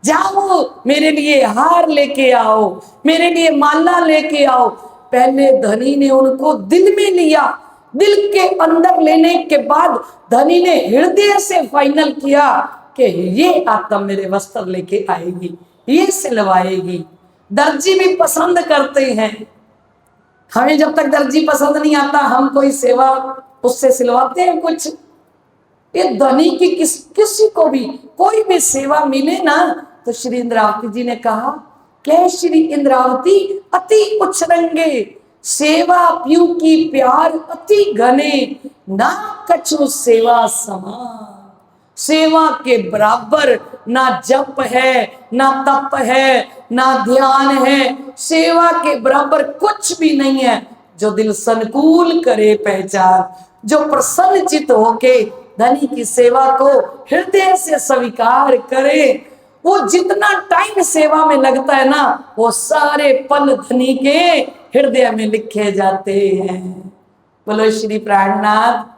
जाओ मेरे लिए हार लेके आओ, मेरे लिए माला लेके आओ। पहले धनी ने उनको दिल में लिया, दिल के अंदर लेने के बाद धनी ने हृदय से फाइनल किया कि ये आत्मा मेरे वस्त्र लेके आएगी, ये सिलवाएगी। दर्जी भी पसंद करते हैं, हमें जब तक दर्जी पसंद नहीं आता हम कोई सेवा उससे सिलवाते हैं कुछ। ये धनी की किसी को भी कोई भी सेवा मिले ना तो श्री इंद्रावती जी ने कहा कि श्री इंद्रावती अति उच्चरंगे, सेवा पीऊ की प्यार अति घने, ना कछु सेवा समान। सेवा के बराबर ना जप है, ना तप है, ना ध्यान है, सेवा के बराबर कुछ भी नहीं है। जो दिल संकुल करे पहचान, जो प्रसन्न चित होके धनी की सेवा को हृदय से स्वीकार करे, वो जितना टाइम सेवा में लगता है ना वो सारे पल धनी के हृदय में लिखे जाते हैं। बोलो श्री प्राणनाथ।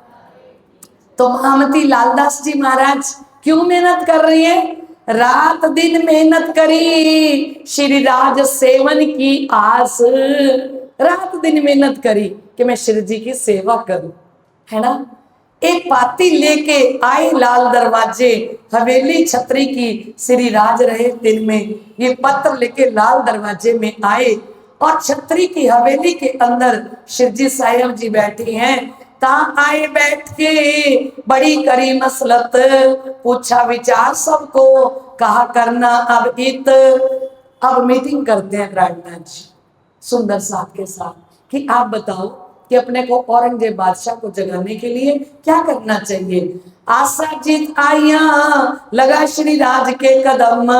तो महामती लालदास जी महाराज क्यों मेहनत कर रही है, रात दिन मेहनत करी श्री राज सेवन की आस, रात दिन मेहनत करी कि मैं श्री जी की सेवा करूं, है ना। एक पाती लेके आए लाल दरवाजे, हवेली छतरी की श्री राज रहे दिन में, ये पत्र लेके लाल दरवाजे में आए और छतरी की हवेली के अंदर शिवजी साहिब जी बैठे हैं। ता आए बैठ के बड़ी करी मसलत, पूछा विचार सबको, कहा करना अब इत। अब मीटिंग करते हैं प्रार्थना जी सुंदर साथ के साथ कि आप बताओ कि अपने को औरंगजेब बादशाह को जगाने के लिए क्या करना चाहिए। आशा जीत आइया लगा श्री राज के कदम,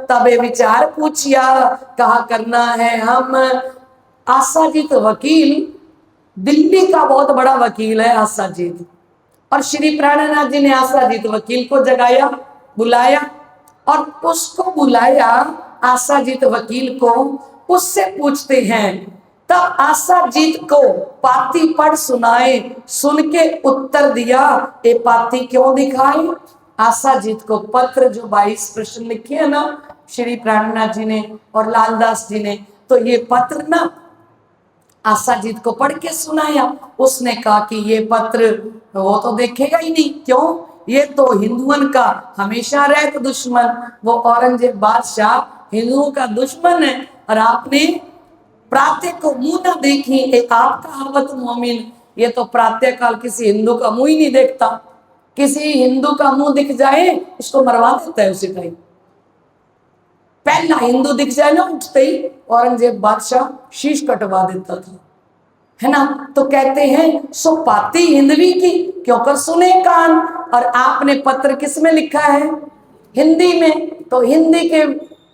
तबे विचार पूछिया कहा करना है हम। आशा जीत वकील, दिल्ली का बहुत बड़ा वकील है आशा जीत, और श्री प्राणनाथ जी ने आशा जीत वकील को जगाया, बुलाया और उसको बुलाया आशा जीत वकील को, उससे पूछते हैं। तब आशा जीत को पाती पढ़ सुनाए, सुन के उत्तर दिया ये पाती क्यों दिखाए। आशा जीत को पत्र जो 22 प्रश्न लिखे है ना श्री प्राणनाथ जी ने और लालदास जी ने, तो ये पत्र ना आशा जीत को पढ़ के सुनाया। उसने कहा कि ये पत्र वो तो देखेगा ही नहीं, क्यों, ये तो हिंदुओं का हमेशा रहता दुश्मन, वो औरंगजेब बादशाह हिंदुओं का दुश्मन है, और आपने प्रातः को मुंह ना देखी, एक आपका आवत मोमिन, ये तो प्रातः काल किसी हिंदू का मुंह ही नहीं देखता, किसी हिंदू का मुंह दिख जाए इसको मरवा देता है उसी टाइम। पहला हिंदू दिख जाए ना उठते ही औरंगजेब बादशाह शीश कटवा देता था, है ना। तो कहते हैं सो पाती हिंदवी की क्यों कर सुने कान, और आपने पत्र किस में लिखा है, हिंदी में, तो हिंदी के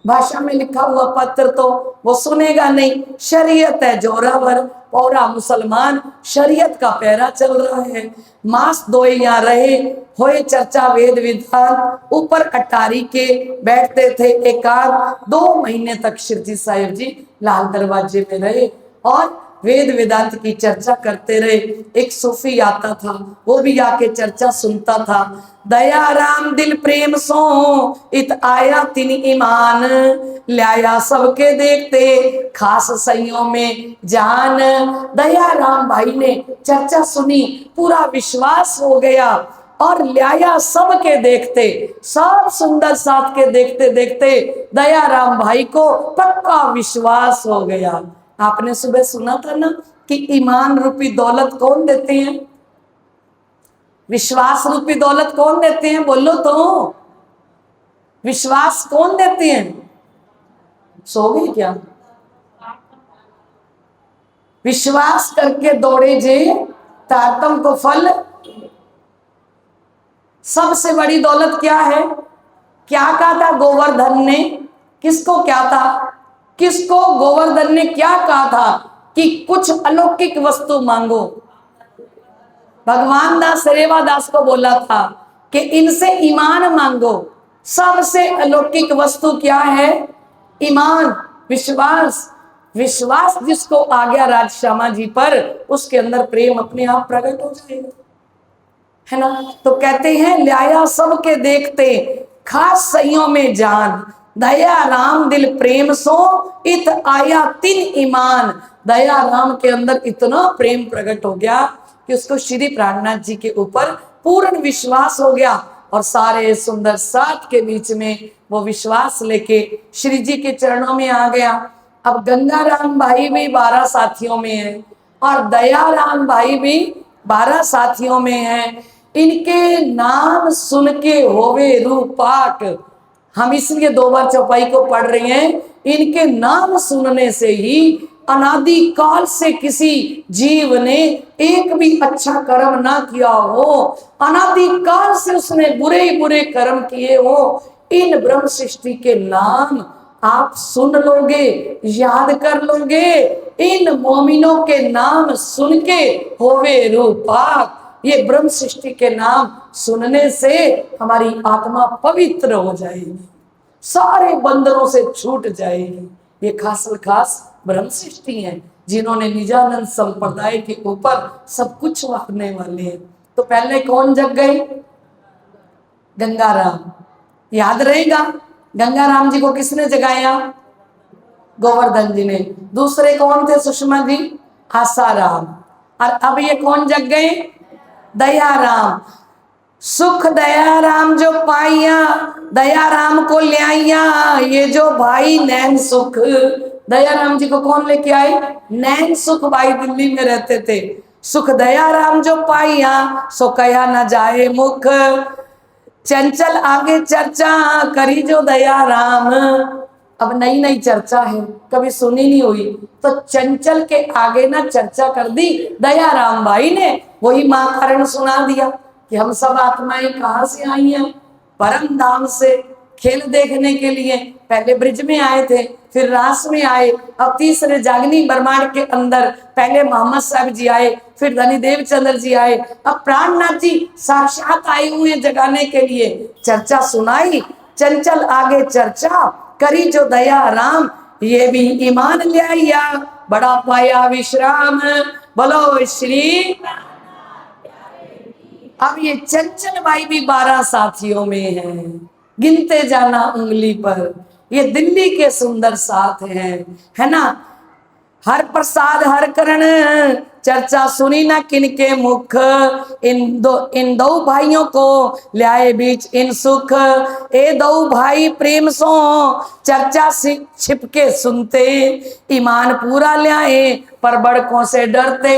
भाषा में लिखा हुआ पत्र तो वो सुनेगा नहीं। शरीयत है जोरावर, पौरा मुसलमान, शरीयत का पहरा चल रहा है। मास दोए यहाँ रहे, होए चर्चा वेद विधान, ऊपर अटारी के बैठते थे एकांत। 2 महीने तक शिवजी साहिब जी लाल दरवाजे में रहे और वेद वेदांत की चर्चा करते रहे। एक सूफी आता था, वो भी आके चर्चा सुनता था। दया राम दिल प्रेम सो इत आया तीन ईमान, लाया सबके देखते खास सइयों में जान। दया राम भाई ने चर्चा सुनी, पूरा विश्वास हो गया और ल्याया सबके देखते, सब सुंदर साथ के देखते देखते दयाराम भाई को पक्का विश्वास हो गया। आपने सुबह सुना था ना कि ईमान रूपी दौलत कौन देते हैं, विश्वास रूपी दौलत कौन देते हैं, बोलो तो, विश्वास कौन देते हैं? सो गए क्या? विश्वास करके दौड़े जे तारतम को फल। सबसे बड़ी दौलत क्या है? क्या कहा था गोवर्धन ने? किसको क्या था? किसको गोवर्धन ने क्या कहा था कि कुछ अलौकिक वस्तु मांगो? भगवान दास रेवादास को बोला था कि इनसे ईमान मांगो। सबसे अलौकिक वस्तु क्या है? ईमान, विश्वास। विश्वास जिसको आ गया राज श्यामा जी पर, उसके अंदर प्रेम अपने आप प्रकट हो जाएगा, है ना। तो कहते हैं ल्याया सबके देखते, खास सइयों में जान, दया राम दिल प्रेम सो, इत आया तिन ईमान। दया राम के अंदर इतना प्रेम प्रकट हो गया कि उसको श्री प्राणनाथ जी के ऊपर पूर्ण विश्वास हो गया, और सारे सुंदर साथ के बीच में वो विश्वास लेके श्री जी के चरणों में आ गया। अब गंगाराम भाई भी 12 साथियों में है और दयाराम भाई भी 12 साथियों में है। इनके नाम सुन के होवे रूपाक। हम इसलिए 2 बार चौपाई को पढ़ रहे हैं। इनके नाम सुनने से ही अनादि काल से किसी जीव ने एक भी अच्छा कर्म ना किया हो, अनादि काल से उसने बुरे ही बुरे कर्म किए हो, इन ब्रह्म सृष्टि के नाम आप सुन लोगे, याद कर लोगे, इन मोमिनों के नाम सुन के होवे रूपाक। ये ब्रह्म सृष्टि के नाम सुनने से हमारी आत्मा पवित्र हो जाएगी, सारे बंधनों से छूट जाएगी। ये खास ब्रह्म सृष्टि है जिन्होंने निजानंद संप्रदाय के ऊपर सब कुछ वारने वाले हैं। तो पहले कौन जग गए? गंगाराम। याद रहेगा, गंगाराम जी को किसने जगाया? गोवर्धन जी ने। दूसरे कौन थे सुषमा जी? आसाराम। और अब ये कौन जग गए? दयाराम। सुख दयाराम जो पाइया, दयाराम को ले आइया, ये जो भाई नैन सुख। दयाराम जी को कौन लेके आए? नैन सुख भाई दिल्ली में रहते थे। सुख दयाराम जो पाइया, सो कया न जाए मुख, चंचल आगे चर्चा करी जो दयाराम। अब नई नई चर्चा है, कभी सुनी नहीं हुई, तो चंचल के आगे ना चर्चा कर दी दयाराम भाई ने। वही मां कारण सुना दिया कि हम सब आत्माएं कहां से आई हैं? परम धाम से। खेल देखने के लिए पहले ब्रिज में आए थे, फिर रास में आए, अब तीसरे जागनी ब्रह्मांड के अंदर पहले मोहम्मद साहब जी आए, फिर धनी देवचंद्र जी आए, अब प्राणनाथ जी साक्षात आए हुए जगाने के लिए। चर्चा सुनाई, चंचल आगे चर्चा करी जो दया राम, ये भी ईमान ले आया, बड़ा पाया विश्राम, बोलो श्री। अब ये चंचल भाई भी 12 साथियों में है, गिनते जाना उंगली पर। ये दिल्ली के सुंदर साथ हैं, है ना। हर प्रसाद हर करण, चर्चा सुनी ना किनके मुख, इन दो भाइयों को ल्याए बीच इन सुख। ए दो भाई प्रेम सो चर्चा छिपके सुनते, ईमान पूरा ल्याए पर बड़कों से डरते।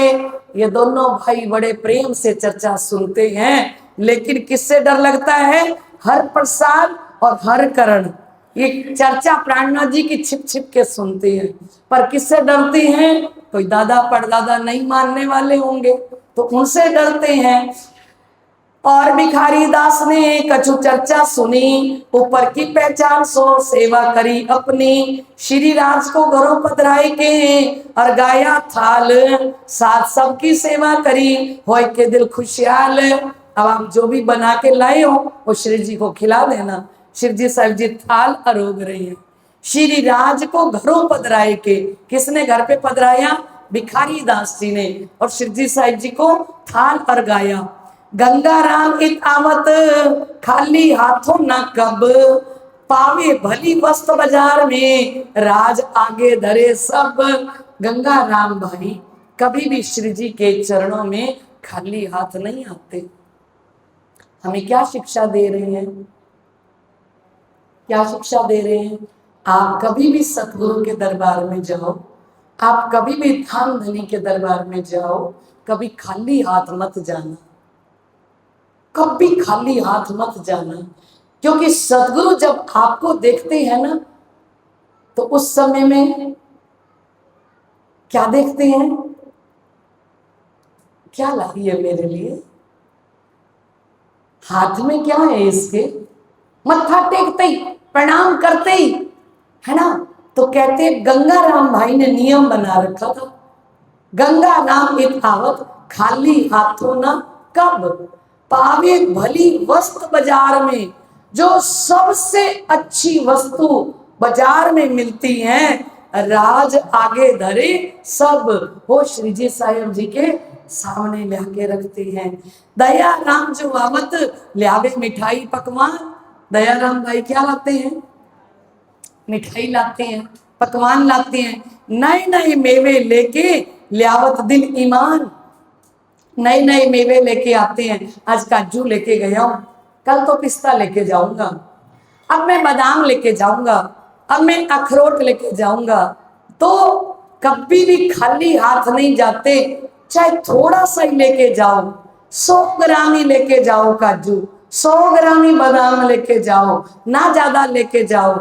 ये दोनों भाई बड़े प्रेम से चर्चा सुनते हैं, लेकिन किससे डर लगता है? हर प्रसाद और हर करण। ये चर्चा प्राणनाथ जी की छिप छिप के सुनते हैं, पर किससे डरते हैं? कोई दादा परदादा नहीं मानने वाले होंगे तो उनसे डरते हैं। और भिखारी दास ने कछु चर्चा सुनी, ऊपर की पहचान सो सेवा करी अपनी। श्री राज को घरों पधराए के और गाया थाल, साथ सबकी सेवा करी होए के दिल खुशहाल। अब आप जो भी बना के लाए हो वो श्री जी को खिला देना। शिव जी साहब जी थाल अरोग रही है। श्री राज को घरों पधराए के, किसने घर पे पधराया? भिखारी दास जी ने। और शिव जी साहब जी को थाल अर्गाया। गंगाराम इत आवत खाली हाथों न कब, पावे भली वस्त्र बाजार में राज आगे धरे सब। गंगाराम भाई कभी भी श्री जी के चरणों में खाली हाथ नहीं आते। हमें क्या शिक्षा दे रहे हैं? क्या शिक्षा दे रहे हैं? आप कभी भी सतगुरु के दरबार में जाओ, आप कभी भी धाम धनी के दरबार में जाओ, कभी खाली हाथ मत जाना, कभी खाली हाथ मत जाना। क्योंकि सतगुरु जब आपको देखते हैं ना, तो उस समय में क्या देखते हैं? क्या लाई है मेरे लिए, हाथ में क्या है इसके? मत्था टेकते ही, प्रणाम करते ही, है ना, तो कहते गंगा राम भाई ने नियम बना रखा था, गंगा राम इत आवत खाली हाथों ना कब, पावे भली वस्तु बाजार में। जो सबसे अच्छी वस्तु बाजार में मिलती है, राज आगे धरे सब, वो श्री जी साहिब जी के सामने लाके रखते हैं। दया राम जो आवत लियावे मिठाई पकवान, दया राम भाई क्या लाते हैं? मिठाई लाते हैं, पकवान लाते हैं, नए नए मेवे लेके लियावत दिल ईमान, नए नए मेवे लेके आते हैं। आज काजू लेके गया हूं, कल तो पिस्ता लेके जाऊंगा, अब मैं बादाम लेके जाऊंगा, अब मैं अखरोट लेके जाऊंगा। तो कभी भी खाली हाथ नहीं जाते, चाहे थोड़ा सा ही लेके जाओ, 100 ग्राम ही लेके जाओ काजू, 100 ग्राम ही बादाम लेके जाओ, ना ज्यादा लेके जाओ,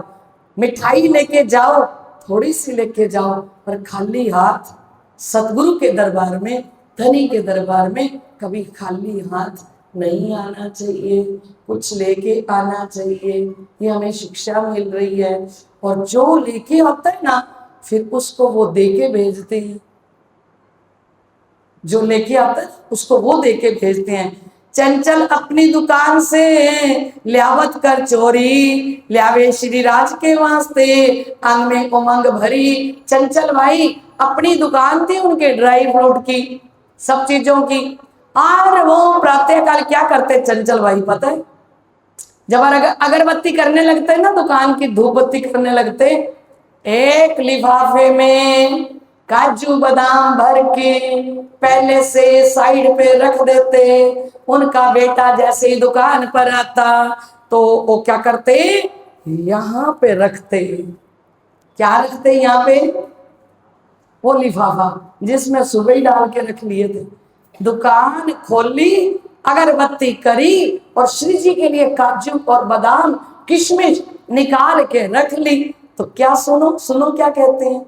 मिठाई लेके जाओ, थोड़ी सी लेके जाओ, पर खाली हाथ सतगुरु के दरबार में, धनी के दरबार में कभी खाली हाथ नहीं आना चाहिए, कुछ लेके आना चाहिए। ये हमें शिक्षा मिल रही है। और जो लेके आता है ना, फिर उसको वो देके भेजते हैं, जो लेके आता है उसको वो देके भेजते हैं। चंचल अपनी दुकान से लियावत कर चोरी, लियावे श्री राज के वास्ते अंग में उमंग भरी। चंचल भाई अपनी दुकान थी उनके ड्राई फ्रूट की, सब चीजों की, और वो प्रातःकाल क्या करते चंचल भाई पता है? जब अगरबत्ती करने लगते ना, दुकान की धूप बत्ती करने लगते, एक लिफाफे में काजू बादाम भर के पहले से साइड पे रख देते। उनका बेटा जैसे ही दुकान पर आता तो वो क्या करते? यहाँ पे रखते। क्या रखते यहाँ पे? वो लिफाफा जिसमें सुबह ही डाल के रख लिए थे। दुकान खोली, अगरबत्ती करी और श्री जी के लिए काजू और बादाम किशमिश निकाल के रख ली। तो क्या सुनो सुनो क्या कहते हैं?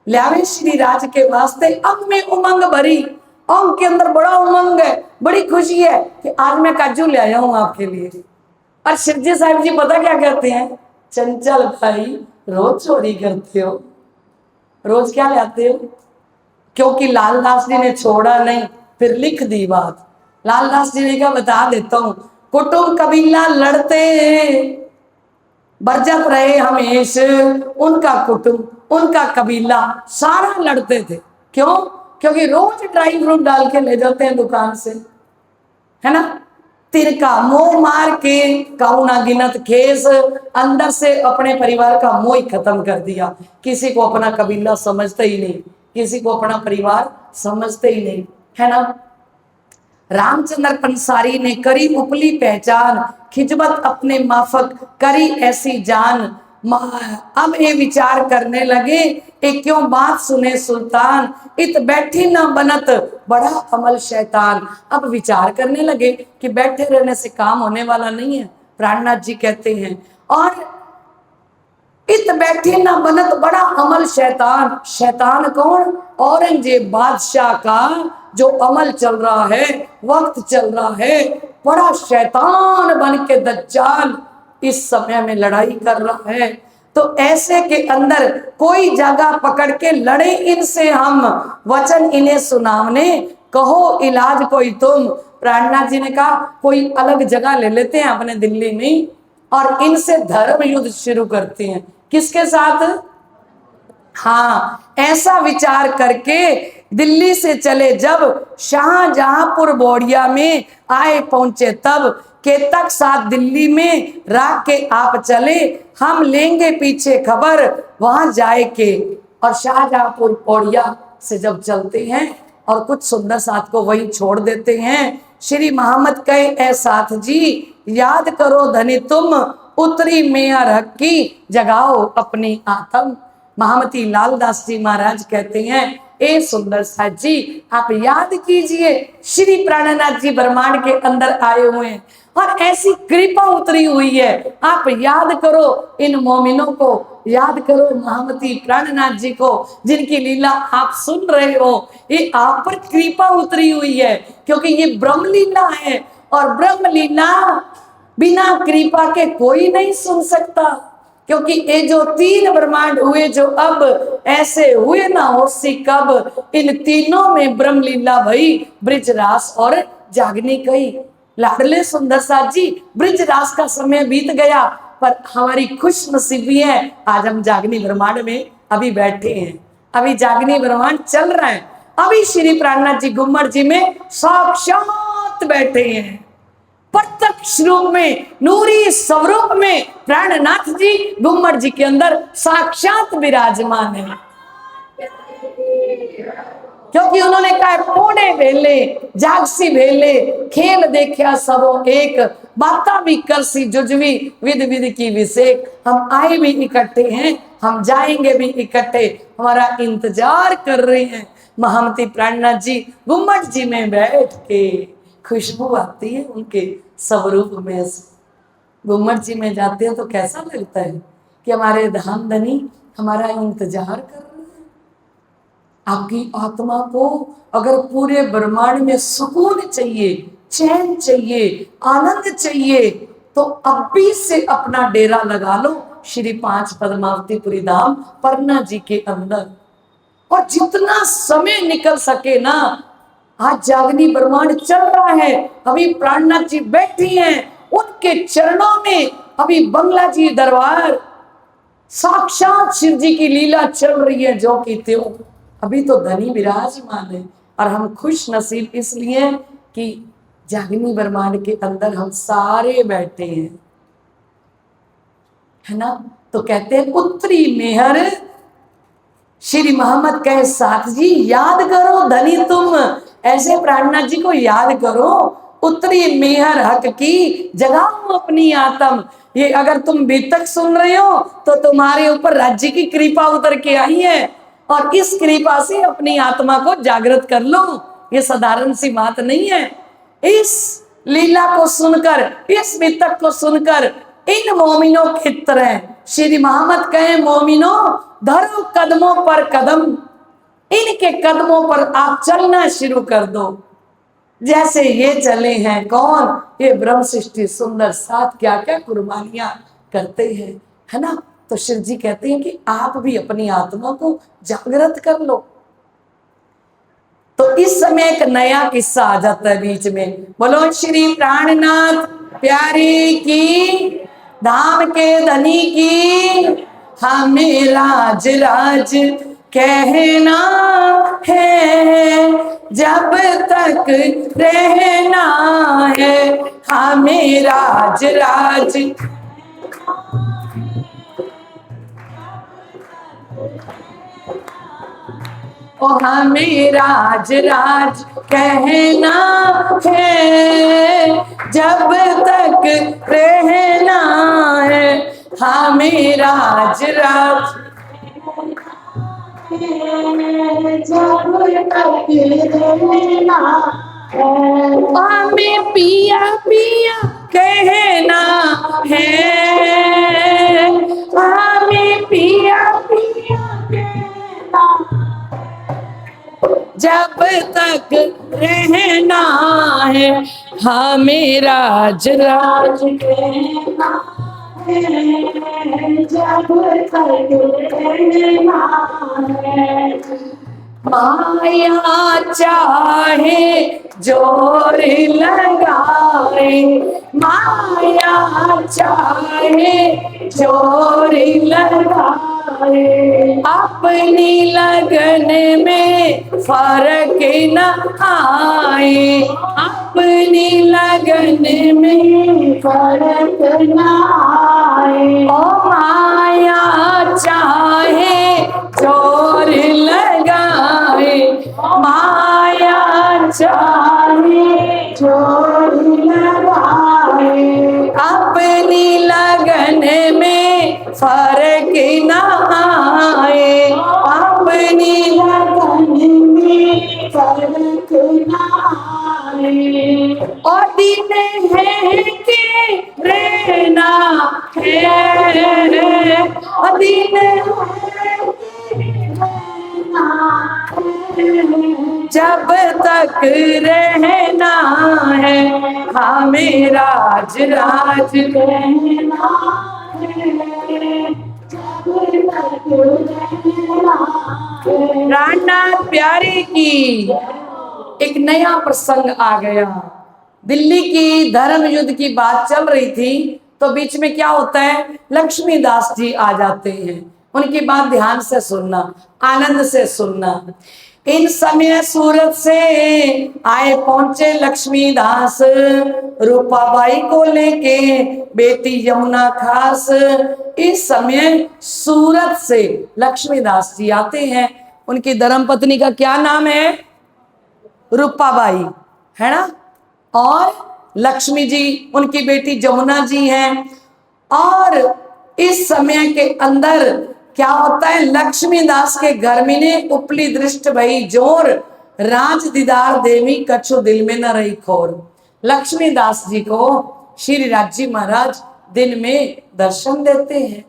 लियावे श्री राज के वास्ते अंग में उमंग भरी। अंग के अंदर बड़ा उमंग है, बड़ी खुशी है कि आज मैं काजू ले आया हूं आपके लिए। और शिव जी साहिब जी पता क्या कहते हैं? चंचल भाई रोज चोरी करते हो, रोज क्या लाते हो? क्योंकि लालदास जी ने छोड़ा नहीं, फिर लिख दी बात। लालदास जी ने क्या बता देता हूं, कुटुंब कबीला लड़ते बरजत रहे हमेश, उनका कुटुंब उनका कबीला सारा लड़ते थे। क्यों? क्योंकि रोज ड्राई फ्रूट डाल के ले जाते हैं दुकान से, है ना। तिरका मोह मार के काउना गिनत खेस, अंदर से अपने परिवार का मोह ही खत्म कर दिया। किसी को अपना कबीला समझते ही नहीं, किसी को अपना परिवार समझते ही नहीं, है ना। रामचंद्र पंसारी ने करी उपली पहचान, खिजमत अपने माफक करी ऐसी जान। अब ये विचार करने लगे एक क्यों बात सुने सुल्तान, इत बैठी ना बनत बड़ा अमल शैतान। अब विचार करने लगे कि बैठे रहने से काम होने वाला नहीं है, प्राणनाथ जी कहते हैं। और इत बैठे ना बनत बड़ा अमल शैतान। शैतान कौन? औरंगजेब बादशाह का जो अमल चल रहा है, वक्त चल रहा है, बड़ा शैतान बन के दज्जाल इस समय में लड़ाई कर रहा है। तो ऐसे के अंदर कोई जगह पकड़ के लड़े इनसे हम, वचन इन्हें सुनावने कहो इलाज कोई तुम। प्राणनाथ जी ने कहा कोई अलग जगह ले लेते हैं अपने दिल्ली में और इनसे धर्म युद्ध शुरू करते हैं। किसके साथ? हाँ, ऐसा विचार करके दिल्ली से चले जब शाहजहांपुर बोड़िया में आए पहुंचे, तब केतक साथ दिल्ली में राख के आप चले, हम लेंगे पीछे खबर वहां जाए के। और शाहजहांपुर बोड़िया से जब चलते हैं और कुछ सुंदर साथ को वहीं छोड़ देते हैं, श्री मोहम्मद कहे ऐ साथ जी याद करो धनी तुम उतरी मेहर हक की जगाओ अपनी आत्म। महामती लालदास जी महाराज कहते हैं ए सुंदर साथ जी आप याद कीजिए श्री प्राणनाथ जी ब्रह्मांड के अंदर आए हुए हैं और ऐसी कृपा उतरी हुई है। आप याद करो इन मोमिनों को, याद करो महामती प्राणनाथ जी को जिनकी लीला आप सुन रहे हो। ये आप पर कृपा उतरी हुई है क्योंकि ये ब्रह्म लीला है और ब्रह्म लीला बिना कृपा के कोई नहीं सुन सकता। क्योंकि ये जो तीन ब्रह्मांड हुए जो अब ऐसे हुए ना हो सी कब, इन तीनों में ब्रह्म लीला भई ब्रिजरास और जागनी कही। लाडले सुंदर साथ जी ब्रिजरास का समय बीत गया पर हमारी खुश नसीबी है आज हम जागनी ब्रह्मांड में अभी बैठे हैं, अभी जागनी ब्रह्मांड चल रहा है। अभी श्री प्राणनाथ जी गुम्मट जी में साक्षात बैठे हैं, प्रत्यक्ष रूप में नूरी स्वरूप में प्राणनाथ जी गुम्मट जी के अंदर साक्षात विराजमान है। क्योंकि उन्होंने कहा पोड़े भेले जागसी भेले खेल देखा सबो एक बाता भी करसी जुजवी विद विद की विषेक। हम आए भी इकट्ठे हैं, हम जाएंगे भी इकट्ठे, हमारा इंतजार कर रहे हैं। महामती प्राणनाथ जी गुम्मट जी में बैठ के खुशबू आती है उनके स्वरूप में से। गुम्मट जी में जाते हैं तो कैसा लगता है कि हमारे धाम धनी हमारा इंतजार कर रहे हैं। आपकी आत्मा को अगर पूरे ब्रह्मांड में सुकून चाहिए, चैन चाहिए, आनंद चाहिए तो अभी से अपना डेरा लगा लो श्री 5 पद्मावतीपुरी धाम परना जी के अंदर। और जितना समय निकल सके ना, आज जागनी ब्रह्मांड चल रहा है, अभी प्राणनाथ जी बैठी हैं, उनके चरणों में अभी बंगला जी दरबार साक्षात शिव जी की लीला चल रही है जो की त्यों। अभी तो धनी विराजमान है और हम खुश नसीब इसलिए कि जागनी ब्रह्मांड के अंदर हम सारे बैठे हैं, है ना। तो कहते हैं उत्तरी मेहर श्री मोहम्मद कहे साथ जी याद करो धनी तुम, ऐसे प्राणनाथ जी को याद करो उत्तरी मेहर हक की जगाओ अपनी आत्म। ये अगर तुम बीतक सुन रहे हो तो तुम्हारे ऊपर राज्य की कृपा उतर के आई है और इस कृपा से अपनी आत्मा को जागृत कर लो। ये साधारण सी बात नहीं है। इस लीला को सुनकर, इस बीतक को सुनकर इन मोमिनों की तरह श्री मोहम्मद कहे मोमिनों धरो कदमों पर कदम, इनके कदमों पर आप चलना शुरू कर दो जैसे ये चले हैं। कौन? ये ब्रह्म सृष्टि सुंदर साथ क्या क्या कुर्बानियां करते हैं, है ना। तो शिव जी कहते हैं कि आप भी अपनी आत्मा को जागृत कर लो। तो इस समय एक नया किस्सा आ जाता है बीच में। बोलो श्री प्राणनाथ प्यारी की, धाम के धनी की, हमें राज राज कहना है, जब तक रहना है हमें राज राज। ओ हमें राज राज कहना है, जब तक रहना है हमें राज राज। हमें पिया पिया कहना है, हमें पिया पिया कहना, जब तक रहना है हमें राज राज कहना है, जब तक रहना है। माया चाहे जोर लगाए, माया चाहे जोर लगाए, अपनी लगन में फर्क न आए, अपनी लगन में फर्क न आए। ओ माया चाहे जोर लगाए, माया चाहे जोड़ी लगाए, अपनी लगन में फर्क ना आए, अपनी लगन में फर्क ना आए। और दिन है कि रहना है, और दिन है जब तक रहना है, हमें राज राज कहना है, जब तक रहना है। प्राणनाथ प्यारे की एक नया प्रसंग आ गया। दिल्ली की धर्म युद्ध की बात चल रही थी, तो बीच में क्या होता है, लक्ष्मीदास जी आ जाते हैं। उनकी बात ध्यान से सुनना, आनंद से सुनना। इन समय सूरत से आए पहुंचे लक्ष्मीदास, रूपाबाई को लेके बेटी यमुना खास। इस समय सूरत से लक्ष्मीदास जी आते हैं। उनकी धर्मपत्नी का क्या नाम है, रूपाबाई, है ना। और लक्ष्मी जी उनकी बेटी जमुना जी हैं। और इस समय के अंदर क्या होता है, लक्ष्मीदास के घर में ने उपली दृष्ट भई जोर, राज दीदार देवी कछु दिल में न रही खोर। लक्ष्मीदास जी को श्री राजी महाराज दिन में दर्शन देते हैं।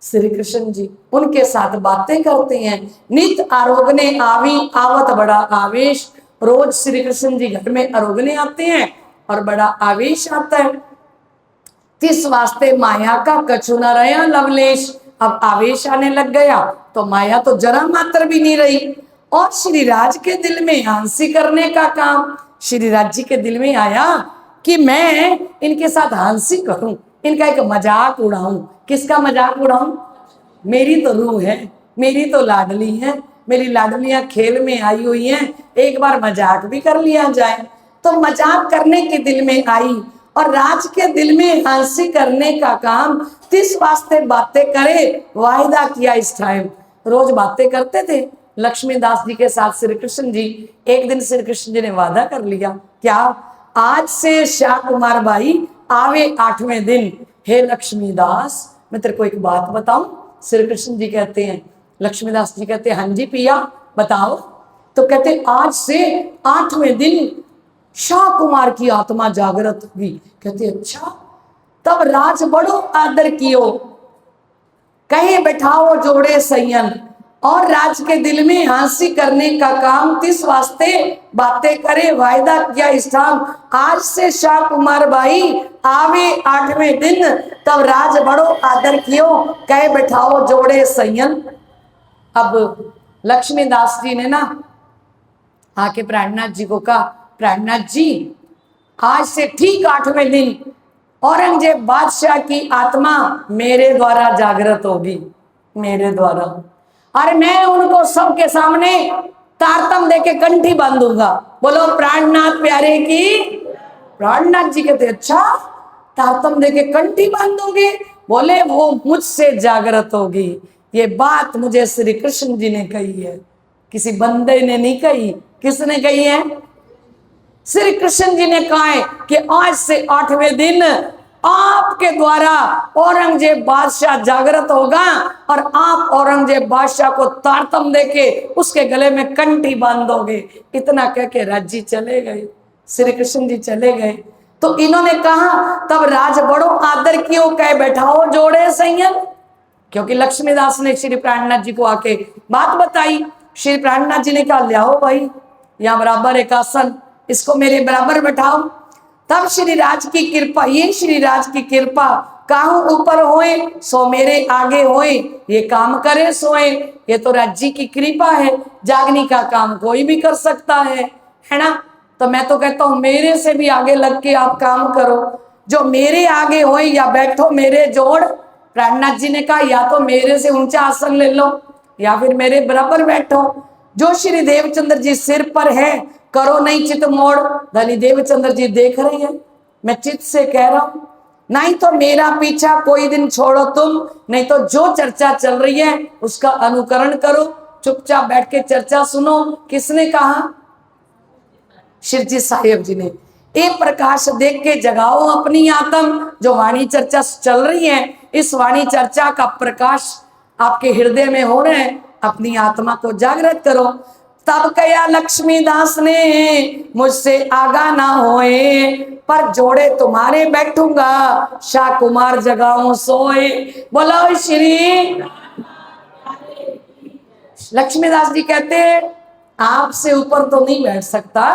श्री कृष्ण जी उनके साथ बातें करते हैं। नित आरोगने आवी आवत बड़ा आवेश। रोज श्री कृष्ण जी घर में आरोगने आते हैं और बड़ा आवेश आता है। किस वास्ते माया का कछु न रहा लवलेश। अब आवेश आने लग गया तो माया तो जरा मात्र भी नहीं रही। और श्री राज के दिल में हंसी करने का काम, श्री राज जी के दिल में आया कि मैं इनके साथ हंसी करूं, इनका एक मजाक उड़ाऊं। किसका मजाक उड़ाऊं, मेरी तो रूह है, मेरी तो लाडली है, मेरी लाडलियां खेल में आई हुई हैं, एक बार मजाक भी कर लिया जाए। तो मजाक करने के दिल में आई और राज के दिल में हंसी करने का काम, किस वास्ते बातें करे, वायदा किया इस टाइम। रोज बातें करते थे लक्ष्मीदास जी के साथ श्री कृष्ण जी। एक दिन श्री कृष्ण जी ने वादा कर लिया, क्या, आज से श्याम कुमार बाई आवे 8वें दिन। हे लक्ष्मीदास मैं तेरे को एक बात बताऊं। श्री कृष्ण जी कहते हैं, लक्ष्मीदास जी कहते हैं, हाँ जी पिया बताओ। तो कहते आज से 8वें दिन शाह कुमार की आत्मा जागृत होगी। कहते अच्छा, तब राज बड़ो आदर कियो, कहीं बैठाओ जोड़े सैयन। और राज के दिल में हंसी करने का काम, किस वास्ते बातें करे, वायदा किया इस टाइम। आज से शाह कुमार बाई आवे 8वें दिन, तब राज बड़ो आदर कियो, कहे बैठाओ जोड़े सैयन। अब लक्ष्मीदास जी ने ना आके प्राणनाथ जी को कहा, प्राणनाथ जी आज से ठीक 8वें दिन औरंगजेब बादशाह की आत्मा मेरे द्वारा जागृत होगी, मेरे द्वारा। अरे मैं उनको सबके सामने तारतम देके कंठी बांधूंगा। बोलो प्राणनाथ प्यारे की। प्राणनाथ जी कहते अच्छा, तारतम देके कंठी बांधोगे? बोले वो मुझसे जागृत होगी। ये बात मुझे श्री कृष्ण जी ने कही है, किसी बंदे ने नहीं कही। किसने कही है? श्री कृष्ण जी ने कहा है कि आज से 8वें दिन आपके द्वारा औरंगजेब बादशाह जागृत होगा और आप औरंगजेब बादशाह को तारतम देके उसके गले में कंठी बांधोगे। इतना कह के राज जी चले गए, श्री कृष्ण जी चले गए। तो इन्होंने कहा तब राज बड़ो आदर कियो, कह बैठाओ जोड़े सैयन। क्योंकि लक्ष्मीदास ने श्री प्राणनाथ जी को आके बात बताई। श्री प्राणनाथ जी ने कहा लियाओ भाई, यहाँ बराबर एक आसन, इसको मेरे बराबर बैठाओ। तब श्री राज की कृपा, ये श्री राज की कृपा, काहू ऊपर होए सो मेरे आगे होए, ये काम करे सोए। ये तो राज जी की कृपा है, जागने का काम कोई भी कर सकता है ना। तो मैं तो कहता हूं मेरे से भी आगे लग के आप काम करो, जो मेरे आगे होए या बैठो मेरे जोड़। प्राणनाथ जी ने कहा या तो मेरे से ऊंचा आसन ले लो या फिर मेरे बराबर बैठो। जो श्री देवचंद्र जी सिर पर है, करो नहीं चित मोड़। धनी देवचंद्र जी देख रहे हैं, मैं चित से कह रहा हूं। नहीं तो मेरा पीछा कोई दिन छोड़ो तुम, नहीं तो जो चर्चा चल रही है उसका अनुकरण करो, चुपचाप बैठ के चर्चा सुनो। किसने कहा? शिव जी साहेब जी ने। ये प्रकाश देख के जगाओ अपनी आत्म। जो वाणी चर्चा चल रही है, इस वाणी चर्चा का प्रकाश आपके हृदय में हो रहा है, अपनी आत्मा को जागृत करो। तब कया लक्ष्मीदास ने मुझसे आगा ना होए, पर जोड़े तुम्हारे बैठूंगा, शाह कुमार जगाऊं सोए। बोलो श्री। लक्ष्मीदास जी कहते आपसे ऊपर तो नहीं बैठ सकता,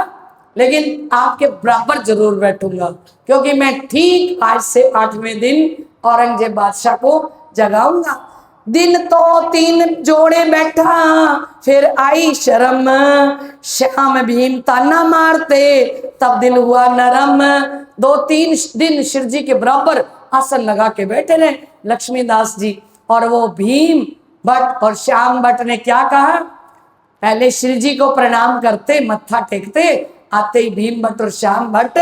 लेकिन आपके बराबर जरूर बैठूंगा, क्योंकि मैं ठीक आज से 8वें दिन औरंगजेब बादशाह को जगाऊंगा। दिन तो 3 जोड़े बैठा, फिर आई शर्म, श्याम भीम ताना मारते, तब दिल हुआ नरम। 2-3 दिन शिव जी के बराबर आसन लगा के बैठे रहे लक्ष्मीदास जी। और वो भीम भट्ट और श्याम भट्ट ने क्या कहा, पहले शिव जी को प्रणाम करते, मत्था टेकते, आते ही भीम भट्ट और श्याम भट्ट।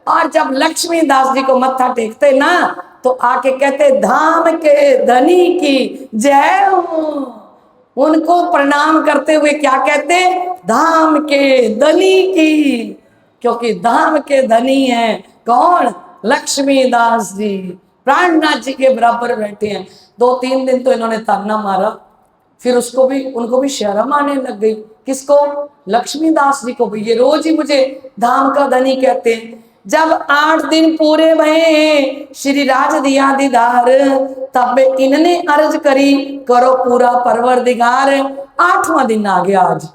और जब लक्ष्मीदास जी को मत्था टेकते ना, तो आके कहते धाम के धनी की जय हो। उनको प्रणाम करते हुए क्या कहते, धाम के धनी की, क्योंकि धाम के धनी हैं कौन, लक्ष्मीदास जी, प्राणनाथ जी के बराबर बैठे हैं। 2-3 दिन तो इन्होंने ताना मारा, फिर उनको भी शर्म आने लग गई। किसको, लक्ष्मीदास जी को भी। ये रोज ही मुझे धाम का धनी कहते हैं। जब 8 दिन पूरे भये श्री राज दिया दीदार, तब इनने अर्ज करी करो पूरा परवरदिगार। 8वां दिन आ गया आज,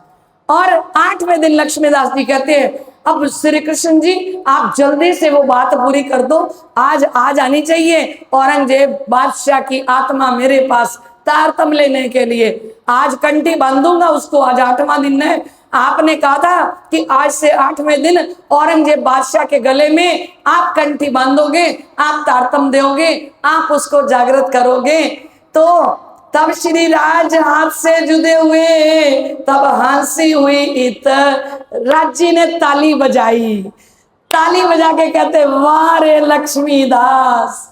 और 8वें दिन लक्ष्मीदास जी कहते हैं अब श्री कृष्ण जी आप जल्दी से वो बात पूरी कर दो, आज आनी चाहिए औरंगजेब बादशाह की आत्मा मेरे पास तारतम लेने के लिए। आज कंठी बांधूंगा उसको, आज 8वां दिन है। आपने कहा था कि आज से 8वें दिन औरंगजेब बादशाह के गले में आप कंठी बांधोगे, आप तारतम दोगे, आप उसको जागृत करोगे। तो तब श्री राज हाथ से जुदे हुए, तब हंसी हुई इत। राज जी ने ताली बजाई, ताली बजा के कहते वाह रे लक्ष्मीदास,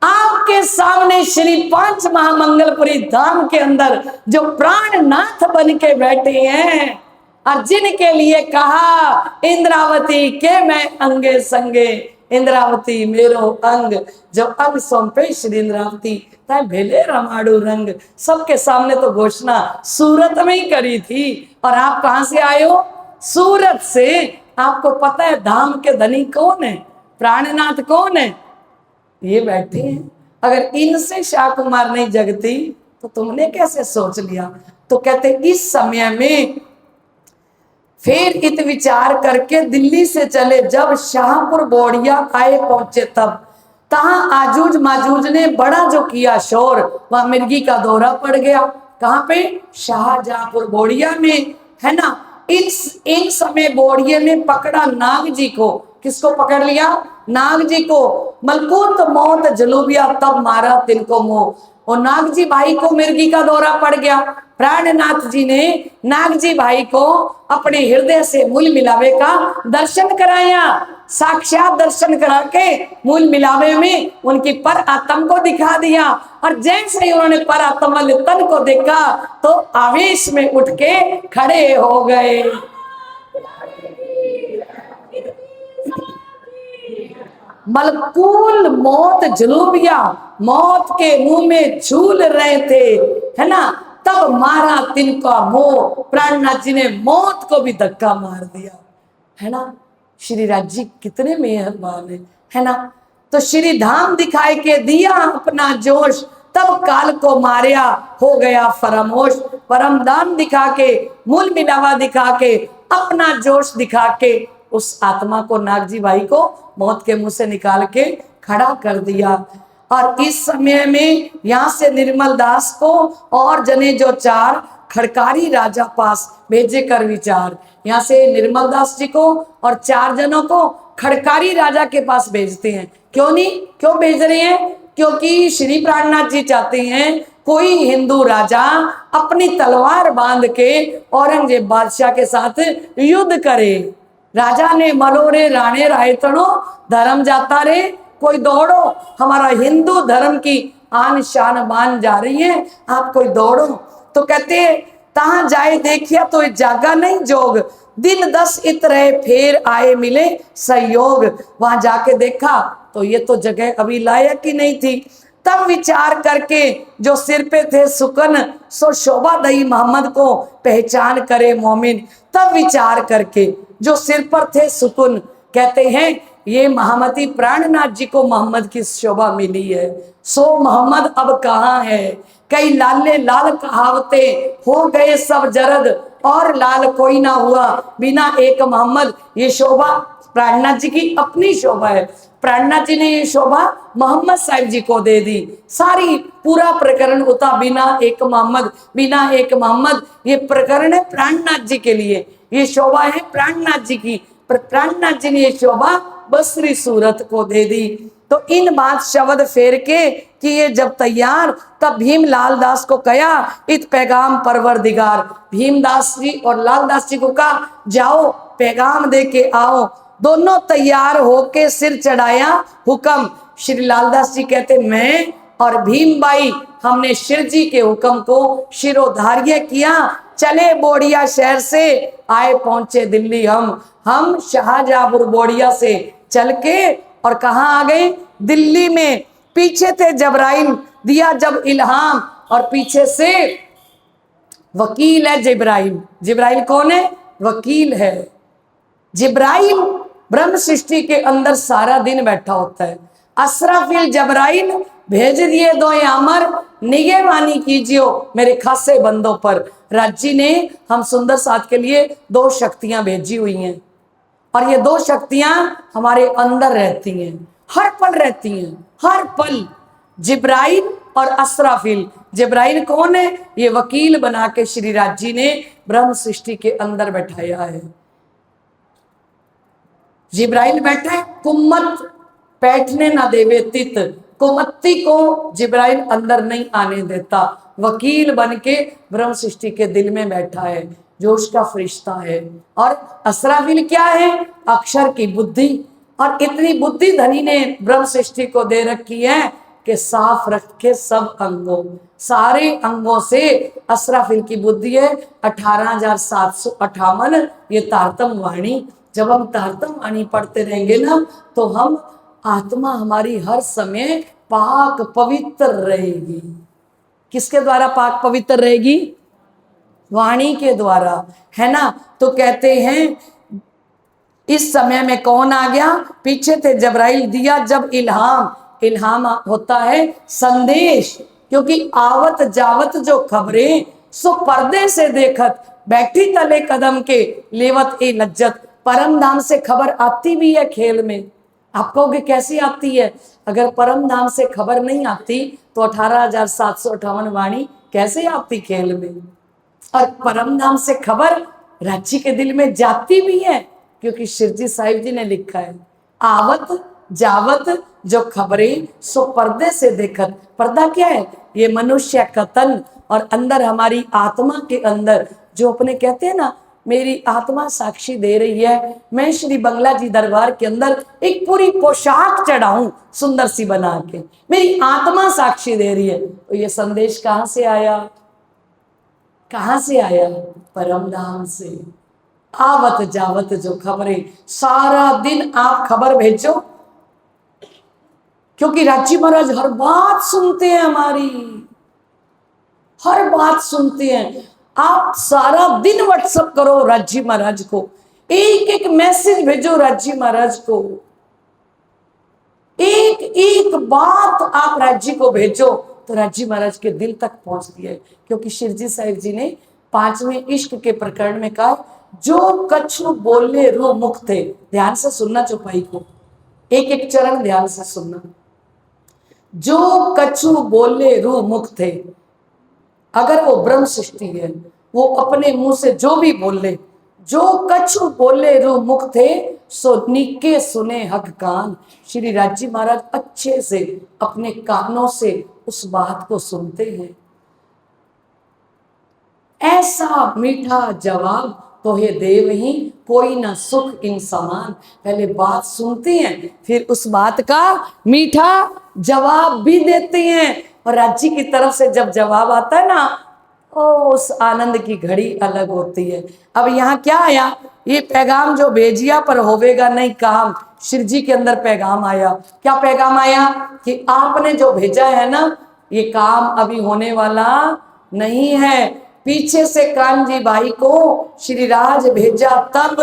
आपके सामने श्री 5 महामंगलपुरी धाम के अंदर जो प्राणनाथ बन के बैठे हैं, और जिनके लिए कहा इंद्रावती के मैं अंगे संगे, इंद्रावती मेरो अंग, जो अंग सौंपे श्री इंद्रावती तय भेले रमाड़ू रंग। सबके सामने तो घोषणा सूरत में ही करी थी। और आप कहां से आए हो, सूरत से। आपको पता है धाम के धनी कौन है, प्राणनाथ कौन है, ये बैठे हैं। अगर इनसे शाह कुमार नहीं जगती तो तुमने कैसे सोच लिया। तो कहते इस समय में फिर इत विचार करके दिल्ली से चले, जब शाहपुर बोड़िया आए पहुंचे, तब तहां आजूज माजूज ने बड़ा जो किया शोर, वहां मिर्गी का दौरा पड़ गया। कहां पे, शाहजहांपुर बोड़िया में, है ना। इन समय बोड़िए में पकड़ा नाग जी को। किसको पकड़ लिया, नाग जी को। मलकूत मौत जलूबिया तब मारा तिनको मोह। और नाग जी भाई को मिर्गी का दौरा पड़ गया। प्राणनाथ जी ने नाग जी भाई को अपने हृदय से मूल मिलावे का दर्शन कराया। साक्षात दर्शन करा के मूल मिलावे में उनकी पर आत्म को दिखा दिया। और जैसे ही उन्होंने पर आत्म वाले तन को देखा तो आवेश में उठ के खड़े हो गए। मलकूल मौत जलूबिया मौत के मुंह में झूल रहे थे, है ना। तब मारा तिनका मोह, प्राणनाथ जी ने मौत को भी धक्का मार दिया, है ना। श्री राज जी कितने मेहरबान है ना। तो श्री धाम दिखाई के दिया अपना जोश, तब काल को मारिया हो गया फरामोश। परम दान दिखा के, मूल मिलावा दिखा के, अपना जोश दिखा के उस आत्मा को, नाग जी भाई को मौत के मुंह से निकाल के खड़ा कर दिया। और इस समय में यहाँ से निर्मल दास को और जने जो 4 खड़कारी राजा पास भेजे कर विचार। यहाँ से निर्मल दास जी को और 4 जनों को खड़कारी राजा के पास भेजते हैं। क्यों भेज रहे हैं, क्योंकि श्री प्राणनाथ जी चाहते हैं कोई हिंदू राजा अपनी तलवार बांध के औरंगजेब बादशाह के साथ युद्ध करे। राजा ने मलोरे राणे रायतनो धर्म जाता रे, कोई दौड़ो, हमारा हिंदू धर्म की आन शान बान जा रही है, आप कोई दौड़ो। तो कहते तहां जाए देखिया तो जागा नहीं जोग, दिन 10 इत रहे, फिर आए मिले संयोग। वहां जाके देखा तो ये तो जगह अभी लायक ही नहीं थी। तब विचार करके जो सिर पे थे सुकन, सो शोभा दई मोहम्मद को पहचान करे मोमिन। तब विचार करके जो सिर पर थे सुकन, कहते हैं ये महामती प्राणनाथ जी को मोहम्मद की शोभा मिली है। सो मोहम्मद अब कहाँ है? कई लाले लाल कहावते हो गए सब जरद, और लाल कोई ना हुआ बिना एक मोहम्मद। ये शोभा प्राणनाथ जी की अपनी शोभा है। प्राणनाथ जी ने ये शोभा मोहम्मद साहिब जी को दे दी। सारी पूरा प्रकरण होता बिना एक मोहम्मद, बिना एक मोहम्मद। ये प्रकरण है प्राणनाथ जी के लिए, ये शोभा है प्राणनाथ जी की। पर प्राणनाथ जी ने ये शोभा बसरी सूरत को दे दी। तो इन बात शब्द फेर के कि ये जब तैयार, तब भीम लाल दास को कहा इत पैगाम परवरदिगार। भीमदास जी और लाल दास जी को कहा जाओ पैगाम दे के आओ। दोनों तैयार होके सिर चढ़ाया हुक्म। श्री लालदास जी कहते मैं और भीमबाई हमने शिव जी के हुक्म को शिरोधार्य किया। चले बोड़िया शहर से आए पहुंचे दिल्ली। हम शाहजहांपुर बोड़िया से चल के और कहाँ आ गए? दिल्ली में। पीछे थे जबराइल, दिया जब इल्हाम, और पीछे से वकील है जिब्राइल। जिब्राइल कौन है? वकील है। जिब्राइल ब्रह्म सृष्टि के अंदर सारा दिन बैठा होता है। असराफिल जबराइल भेज दिए दो अमर, निगहबानी कीजियो मेरे खासे बंदों पर। राज जी ने हम सुंदर साथ के लिए 2 शक्तियां भेजी हुई हैं, और ये 2 शक्तियां हमारे अंदर रहती हैं, हर पल रहती हैं, हर पल। जिब्राइल और असराफिल। जिब्राइल कौन है? ये वकील बना के श्री राज जी ने ब्रह्म सृष्टि के अंदर बैठाया है। जिब्राइल बैठे, कुम्मत बैठने ना देवे तित। कुमत्ती को जिब्राइल अंदर नहीं आने देता। वकील बन के ब्रह्म सृष्टि के दिल में बैठा है, जो उसका फरिश्ता है। और असराफिल क्या है? अक्षर की बुद्धि। और इतनी बुद्धि धनी ने ब्रह्म सृष्टि को दे रखी है कि साफ रखे सब अंगों, सारे अंगों से असराफिल की बुद्धि है। 18,758 ये तारतम वाणी। जब हम तारतम वाणी पढ़ते रहेंगे ना, तो हम आत्मा हमारी हर समय पाक पवित्र रहेगी। किसके द्वारा पाक पवित्र रहेगी? वाणी के द्वारा, है ना। तो कहते हैं इस समय में कौन आ गया? पीछे थे जबराइल, दिया जब इल्हाम। इल्हाम होता है संदेश, क्योंकि आवत जावत जो खबरें सो पर्दे से देखत, बैठी तले कदम के लेवत ए लज्जत। परम धाम से खबर आती भी है खेल में। आप कहोगे कैसी आती है? अगर परम धाम से खबर नहीं आती तो 18,758 वाणी कैसे आती खेल में? और परम धाम से खबर रांची के दिल में जाती भी है, क्योंकि शिवजी साहिब जी ने लिखा है आवत जावत जो खबरें सो पर्दे से देखत। पर्दा क्या है? ये मनुष्य का तन, और अंदर हमारी आत्मा के अंदर जो अपने कहते हैं ना, मेरी आत्मा साक्षी दे रही है। मैं श्री बंगला जी दरबार के अंदर एक पूरी पोशाक चढ़ाऊं सुंदर सी बना के, मेरी आत्मा साक्षी दे रही है। तो ये संदेश कहां से आया? कहां से आया? परम धाम से। आवत जावत जो खबरें, सारा दिन आप खबर भेजो, क्योंकि राजी महाराज हर बात सुनते हैं, हमारी हर बात सुनते हैं। आप सारा दिन व्हाट्सएप करो राजी महाराज को, एक एक मैसेज भेजो राजी महाराज को, एक एक बात आप राजी को भेजो, तो राजी महाराज के दिल तक पहुंचती है। क्योंकि शिवजी साहिब जी ने 5वें इश्क के प्रकरण में कहा, जो कछु बोले रो मुख थे। ध्यान से सुनना चौपाई को, एक एक चरण ध्यान से सुनना। जो कछु बोले रू मुख थे, अगर वो ब्रह्म सृष्टि है, वो अपने मुंह से जो भी बोले, जो कछु बोले रू मुख थे, सो निके सुने हक कान। श्री राजी महाराज अच्छे से अपने कानों से उस बात को सुनते हैं। ऐसा मीठा जवाब तो हे देव ही कोई ना सुख इन समान। पहले बात सुनते हैं, फिर उस बात का मीठा जवाब भी देते हैं। और राज्य की तरफ से जब जवाब आता है ना, उस आनंद की घड़ी अलग होती है। अब यहाँ क्या आया, ये पैगाम जो भेजिया पर होवेगा नहीं काम, शिव जी के अंदर पैगाम आया। क्या पैगाम आया कि आपने जो भेजा है ना, ये काम अभी होने वाला नहीं है। पीछे से कान्जी भाई को श्री राज भेजा, तब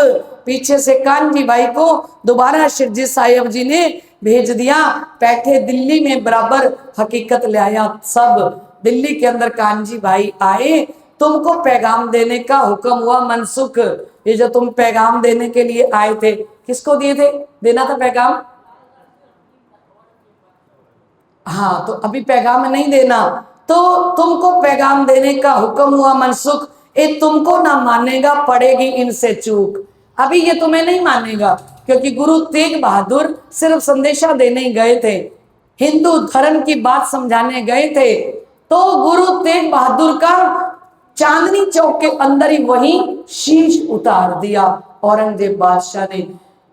पीछे से कान्जी भाई को दोबारा शिवजी साहिब जी ने भेज दिया। बैठे दिल्ली में बराबर हकीकत ले आया। सब दिल्ली के अंदर कान्जी भाई आए, तुमको पैगाम देने का हुक्म हुआ मनसुख। ये जो तुम पैगाम देने के लिए आए थे, किसको दिए थे, देना था पैगाम? हाँ, तो अभी पैगाम नहीं देना, तो तुमको पैगाम देने का हुक्म हुआ मनसुख। ये तुमको ना मानेगा, पड़ेगी इनसे चूक। अभी ये तुम्हें नहीं मानेगा, क्योंकि गुरु तेग बहादुर सिर्फ संदेशा देने ही गए थे, हिंदू धर्म की बात समझाने गए थे। तो गुरु तेग बहादुर का चांदनी चौक के अंदर ही वहीं शीश उतार दिया औरंगजेब बादशाह ने।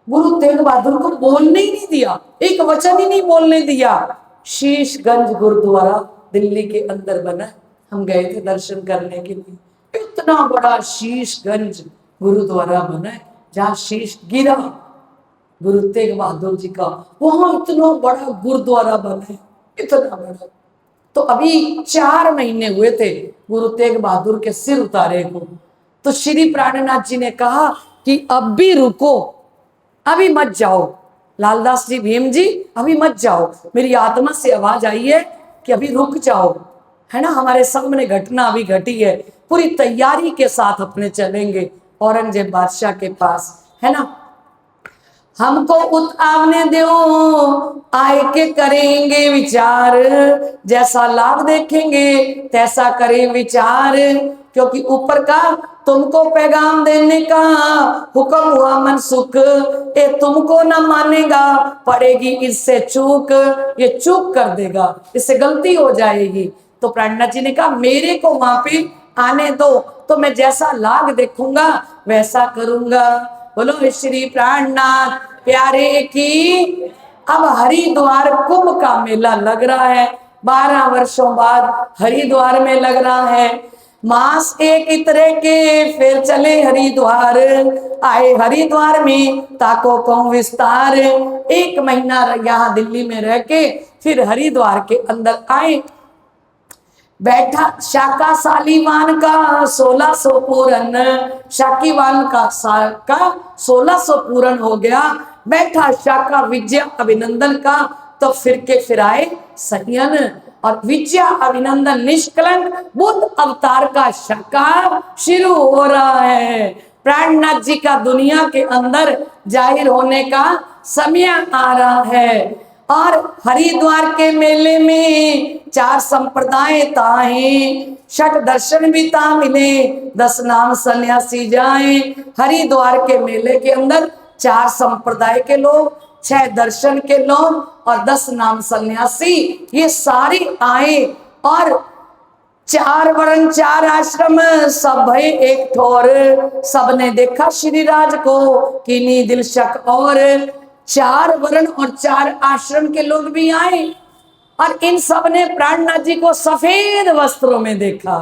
गुरु तेग बहादुर को बोलने ही नहीं दिया, एक वचन ही नहीं बोलने दिया। शीशगंज गुरुद्वारा दिल्ली के अंदर बना, हम गए थे दर्शन करने के लिए। इतना बड़ा शीशगंज गुरुद्वारा बना है, जहाँ शीश गिरा गुरु तेग बहादुर जी का, वहां इतना बड़ा गुरुद्वारा बना है, इतना बड़ा। तो अभी 4 महीने हुए थे गुरु तेग बहादुर के सिर उतारे को। तो श्री प्राणनाथ जी ने कहा कि अब भी रुको, अभी मत जाओ। लालदास जी, भीम जी, अभी मत जाओ। मेरी आत्मा से आवाज आई है कि अभी रुक जाओ, है ना। हमारे सामने घटना अभी घटी है, पूरी तैयारी के साथ अपने चलेंगे औरंगजेब बादशाह के पास, है ना। हमको उतावने दो, आए के करेंगे विचार, जैसा लाभ देखेंगे तैसा करें विचार। क्योंकि ऊपर का तुमको पैगाम देने का हुक्म हुआ मनसुख, ये तुमको ना मानेगा, पड़ेगी इससे चूक। ये चूक कर देगा, इससे गलती हो जाएगी। तो प्राणनाथ जी ने कहा मेरे को वहां पे आने दो, तो मैं जैसा लाग देखूंगा वैसा करूंगा। बोलो श्री प्राणनाथ प्यारे की। अब हरिद्वार कुंभ का मेला लग रहा है, 12 वर्षों बाद हरिद्वार में लग रहा है। मास एक इतरे के फिर चले हरिद्वार, आए हरिद्वार में ताको कहूं विस्तार। 1 महीना यहाँ दिल्ली में रह के फिर हरिद्वार के अंदर आए। बैठा शाका सालीवान का 1600 पूरन, शाकीवान का 1600 पूरन हो गया। बैठा शाका विजय अभिनंदन का, तो फिर के फिर आए संयन। और विजय अभिनंदन निष्कलंक बुद्ध अवतार का शाका शुरू हो रहा है। प्राणनाथ जी का दुनिया के अंदर जाहिर होने का समय आ रहा है। और हरिद्वार के मेले में 4 संप्रदाय ताहे, 6 दर्शन भी ता मिले, 10 नाम सन्यासी जाए। हरिद्वार के मेले के अंदर 4 संप्रदाय के लोग, 6 दर्शन के लोग और 10 नाम सन्यासी, ये सारे आए। और 4 वर्ण 4 आश्रम सब भय एक ठोर, सबने देखा श्री राज को कीनी दिल शक। और 4 वर्ण और 4 आश्रम के लोग भी आए, और इन सब ने प्राणनाथ जी को सफेद वस्त्रों में देखा।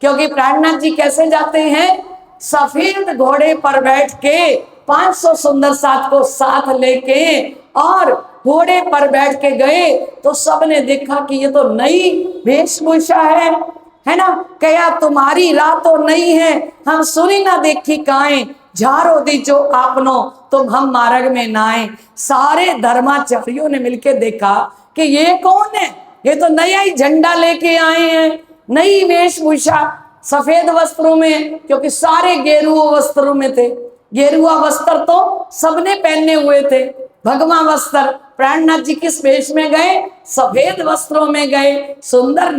क्योंकि प्राणनाथ जी कैसे जाते हैं, सफेद घोड़े पर बैठ के 500 सुंदर साथ को साथ लेके, और घोड़े पर बैठ के गए तो सबने देखा कि ये तो नई वेशभूषा है ना। क्या तुम्हारी राह तो नहीं है, हम सुनी ना देखी काएं, झारो दी जो आपनो तुम हम मार्ग में नाए। सारे धर्माचार्यों ने मिलके देखा कि ये कौन है, ये तो नया ही झंडा लेके आए हैं, नई वेशभूषा, सफेद वस्त्रों में। क्योंकि सारे गेरुआ वस्त्रों में थे, गेरुआ वस्त्र तो सबने पहने हुए थे। भगवा वस्त्र, प्राणनाथ जी किस वेश में गए, सफेद वस्त्रों में गए। सुंदर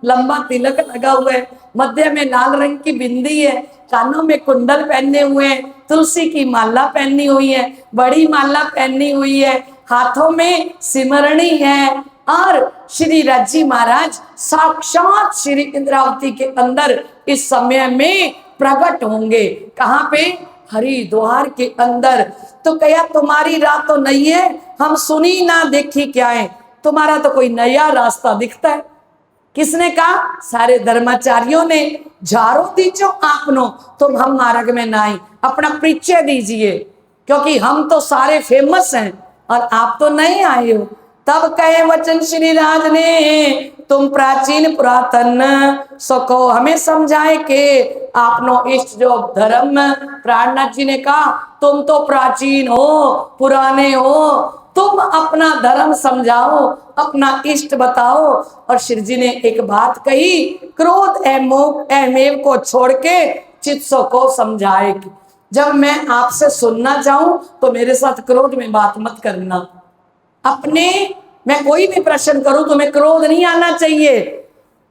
लंबा तिलक लगा हुआ है, मध्य में लाल रंग की बिंदी है, कानों में कुंडल पहने हुए हैं, तुलसी की माला पहनी हुई है, बड़ी माला पहनी हुई है, हाथों में सिमरणी है। और श्री राजी महाराज साक्षात श्री इंद्रावती के अंदर इस समय में प्रकट होंगे। कहाँ पे, हरिद्वार के अंदर। तो क्या तुम्हारी राह तो नहीं है, हम सुनी ना देखी क्या है, तुम्हारा तो कोई नया रास्ता दिखता है। किसने कहा? सारे धर्माचार्यों ने। झारो दीजो आपनो तुम हम मार्ग में नाई, अपना परिचय दीजिए, क्योंकि हम तो सारे फेमस हैं और आप तो नहीं आए हो। तब कहे वचन श्री राज ने, तुम प्राचीन पुरातन सो को हमें समझाए के आपनो इष्ट जो धर्म। प्राणनाथ जी ने कहा तुम तो प्राचीन हो, पुराने हो, तुम अपना धर्म समझाओ, अपना इष्ट बताओ। और श्री जी ने एक बात कही, क्रोध एमेव को छोड़ के चित्सो को समझाए। जब मैं आपसे सुनना चाहूं तो मेरे साथ क्रोध में बात मत करना। अपने मैं कोई भी प्रश्न करूं तो मैं क्रोध नहीं आना चाहिए,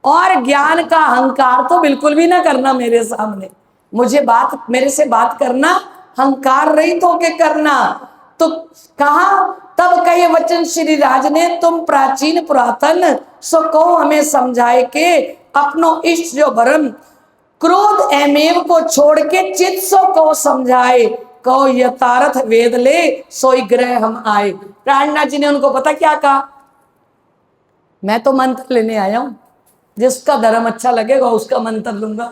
और ज्ञान का अहंकार तो बिल्कुल भी ना करना मेरे सामने। मुझे बात मेरे से बात करना अहंकार रहित होके करना। तो कहा, तब कहे वचन श्री राज ने, तुम प्राचीन पुरातन सो को हमें समझाए के अपनो इष्ट जो भरम। क्रोध एमेव को छोड़ के चित सो को समझाए, को यथार्थ वेद ले सोई ग्रह हम आए। प्राणनाथ जी ने उनको पता क्या कहा? मैं तो मंत्र लेने आया हूं, जिसका धर्म अच्छा लगेगा उसका मंत्र लूंगा।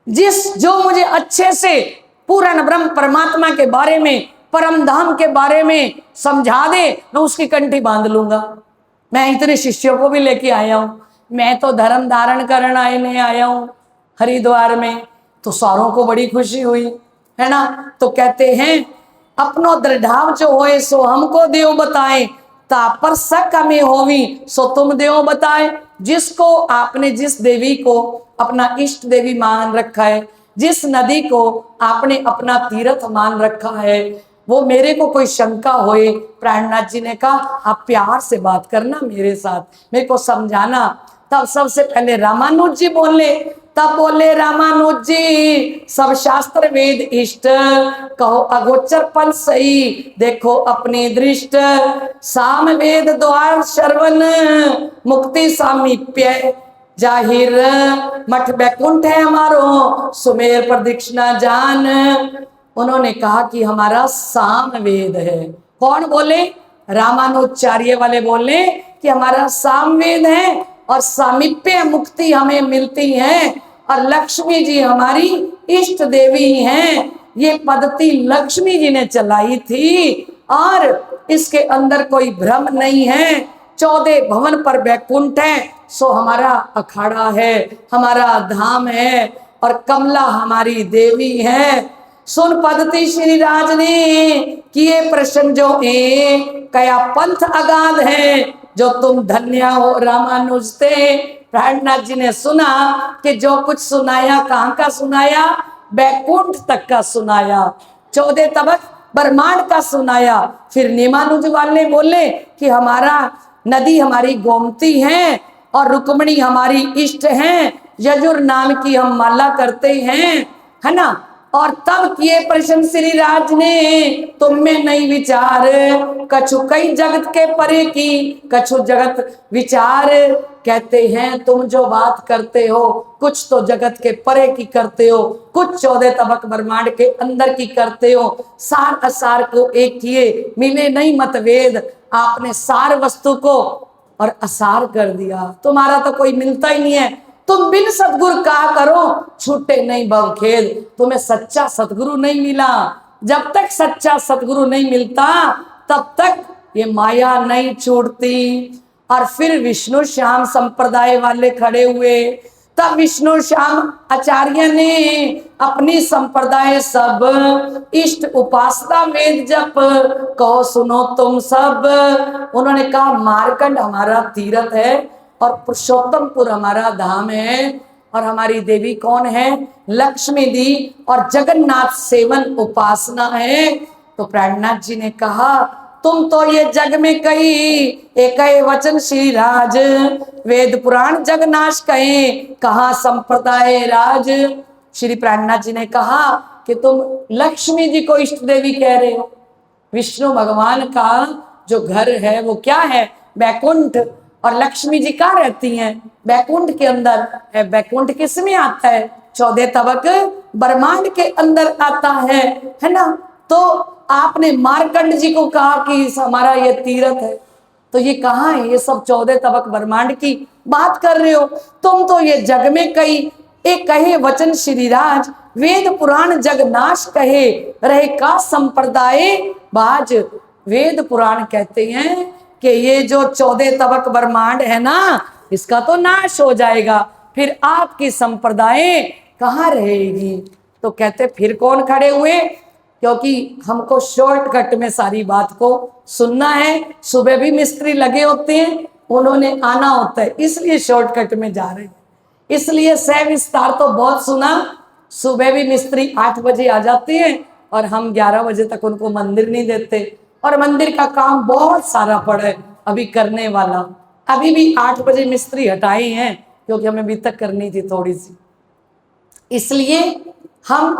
जो मुझे अच्छे से पूर्ण ब्रह्म परमात्मा के बारे में, परम धाम के बारे में समझा दे, मैं उसकी कंठी बांध लूंगा। मैं इतने शिष्यों को भी लेके आया हूं। मैं तो धर्म धारण करने आया हूं हरिद्वार में। तो सारों को बड़ी खुशी हुई, है ना। तो कहते हैं, अपनो दृढ़ाव जो होए सो हमको देव बताए, तापर शक हमें होवी सो तुम देव बताए। जिसको आपने, जिस देवी को अपना इष्ट देवी मान रखा है, जिस नदी को आपने अपना तीर्थ मान रखा है, वो मेरे को कोई शंका होए, प्राणनाथ जी ने कहा आप प्यार से बात करना मेरे साथ, मेरे को समझाना। तब सबसे पहले रामानुज जी बोले। तब बोले रामानुज जी, सब शास्त्र वेद इष्ट, कहो अगोचर पल सही, देखो अपनी दृष्ट। साम वेद द्वार श्रवण, मुक्ति सामीप्य जाहिर, मठ बैकुंठ है हमारो, सुमेर प्रदक्षिणा जान। उन्होंने कहा कि हमारा साम वेद है। कौन बोले? रामानुचार्य वाले बोले कि हमारा साम वेद है और सामीप्य मुक्ति हमें मिलती है, और लक्ष्मी जी हमारी इष्ट देवी हैं। ये पद्धति लक्ष्मी जी ने चलाई थी और इसके अंदर कोई भ्रम नहीं है। 14 भवन पर बैकुंठ है, सो हमारा अखाड़ा है, हमारा धाम है, और कमला हमारी देवी है। सुन पद्धति श्री राज ने किए प्रश्न जो कया पंथ अगाध है, जो तुम धन्य हो रामानुजते। प्राणनाथ जी ने सुना कि जो कुछ सुनाया, कहाँ का सुनाया? बैकुंठ तक का सुनाया, 14 तबक ब्रह्मांड का सुनाया। फिर निमानुज वाले बोले कि हमारा नदी हमारी गोमती है और रुक्मणी हमारी इष्ट हैं, यजुर नाम की हम माला करते हैं, है ना। और तब किए प्रश्न श्री राज ने, तुम में नहीं विचार, कछु कई जगत के परे की, कछु जगत विचार। कहते हैं तुम जो बात करते हो, कुछ तो जगत के परे की करते हो, कुछ 14 तबक ब्रह्मांड के अंदर की करते हो। सार असार को एक किए, मिले नहीं मतभेद। आपने सार वस्तु को और असार कर दिया, तुम्हारा तो कोई मिलता ही नहीं है। तुम बिन सतगुरु का करो, छूटे नहीं भवखेद। तुम्हें सच्चा सतगुरु नहीं मिला। जब तक सच्चा सतगुरु नहीं मिलता, तब तक ये माया नहीं छूटती। और फिर विष्णु श्याम संप्रदाय वाले खड़े हुए। तब विष्णु श्याम आचार्य ने अपनी संप्रदाय सब इष्ट उपासना वेद जप कहो सुनो तुम सब। उन्होंने कहा मारकंड हमारा तीर्थ है और पुरुषोत्तमपुर हमारा धाम है, और हमारी देवी कौन है? लक्ष्मी दी, और जगन्नाथ सेवन उपासना है। तो प्राणनाथ जी ने कहा तुम तो ये जग में कही एक वचन श्री राज, वेद पुराण जगनाश कहे कहाँ संप्रदाय राज। श्री प्राणनाथ जी ने कहा कि तुम लक्ष्मी जी को इष्ट देवी कह रहे हो। विष्णु भगवान का जो घर है वो क्या है? बैकुंठ। और लक्ष्मी जी कहाँ रहती हैं? बैकुंठ के अंदर है। बैकुंठ किस में आता है? 14 तबक ब्रह्मांड के अंदर आता है ना। तो आपने मार्कंड जी को कहा कि हमारा ये तीर्थ है, तो ये कहाँ है? ये सब 14 तबक ब्रह्मांड की बात कर रहे हो तुम। तो ये जग में कई एक कहे वचन श्रीराज, वेद पुराण जग नाश कहे रहे का संप्रदाय बाज। वेद पुराण कहते हैं कि ये जो 14 तबक ब्रह्मांड है ना, इसका तो नाश हो जाएगा, फिर आपकी संप्रदाय कहाँ रहेगी। तो कहते फिर कौन खड़े हुए, क्योंकि हमको शॉर्टकट में सारी बात को सुनना है। सुबह भी मिस्त्री लगे होते हैं, उन्होंने आना होता है, इसलिए शॉर्टकट में जा रहे हैं। इसलिए सविस्तार तो बहुत सुना। सुबह भी मिस्त्री 8 बजे आ जाते हैं और हम 11 बजे तक उनको मंदिर नहीं देते, और मंदिर का काम बहुत सारा पड़ा है अभी करने वाला। अभी भी 8 बजे मिस्त्री हटाए हैं क्योंकि हमें अभी तक करनी थी थोड़ी सी। इसलिए हम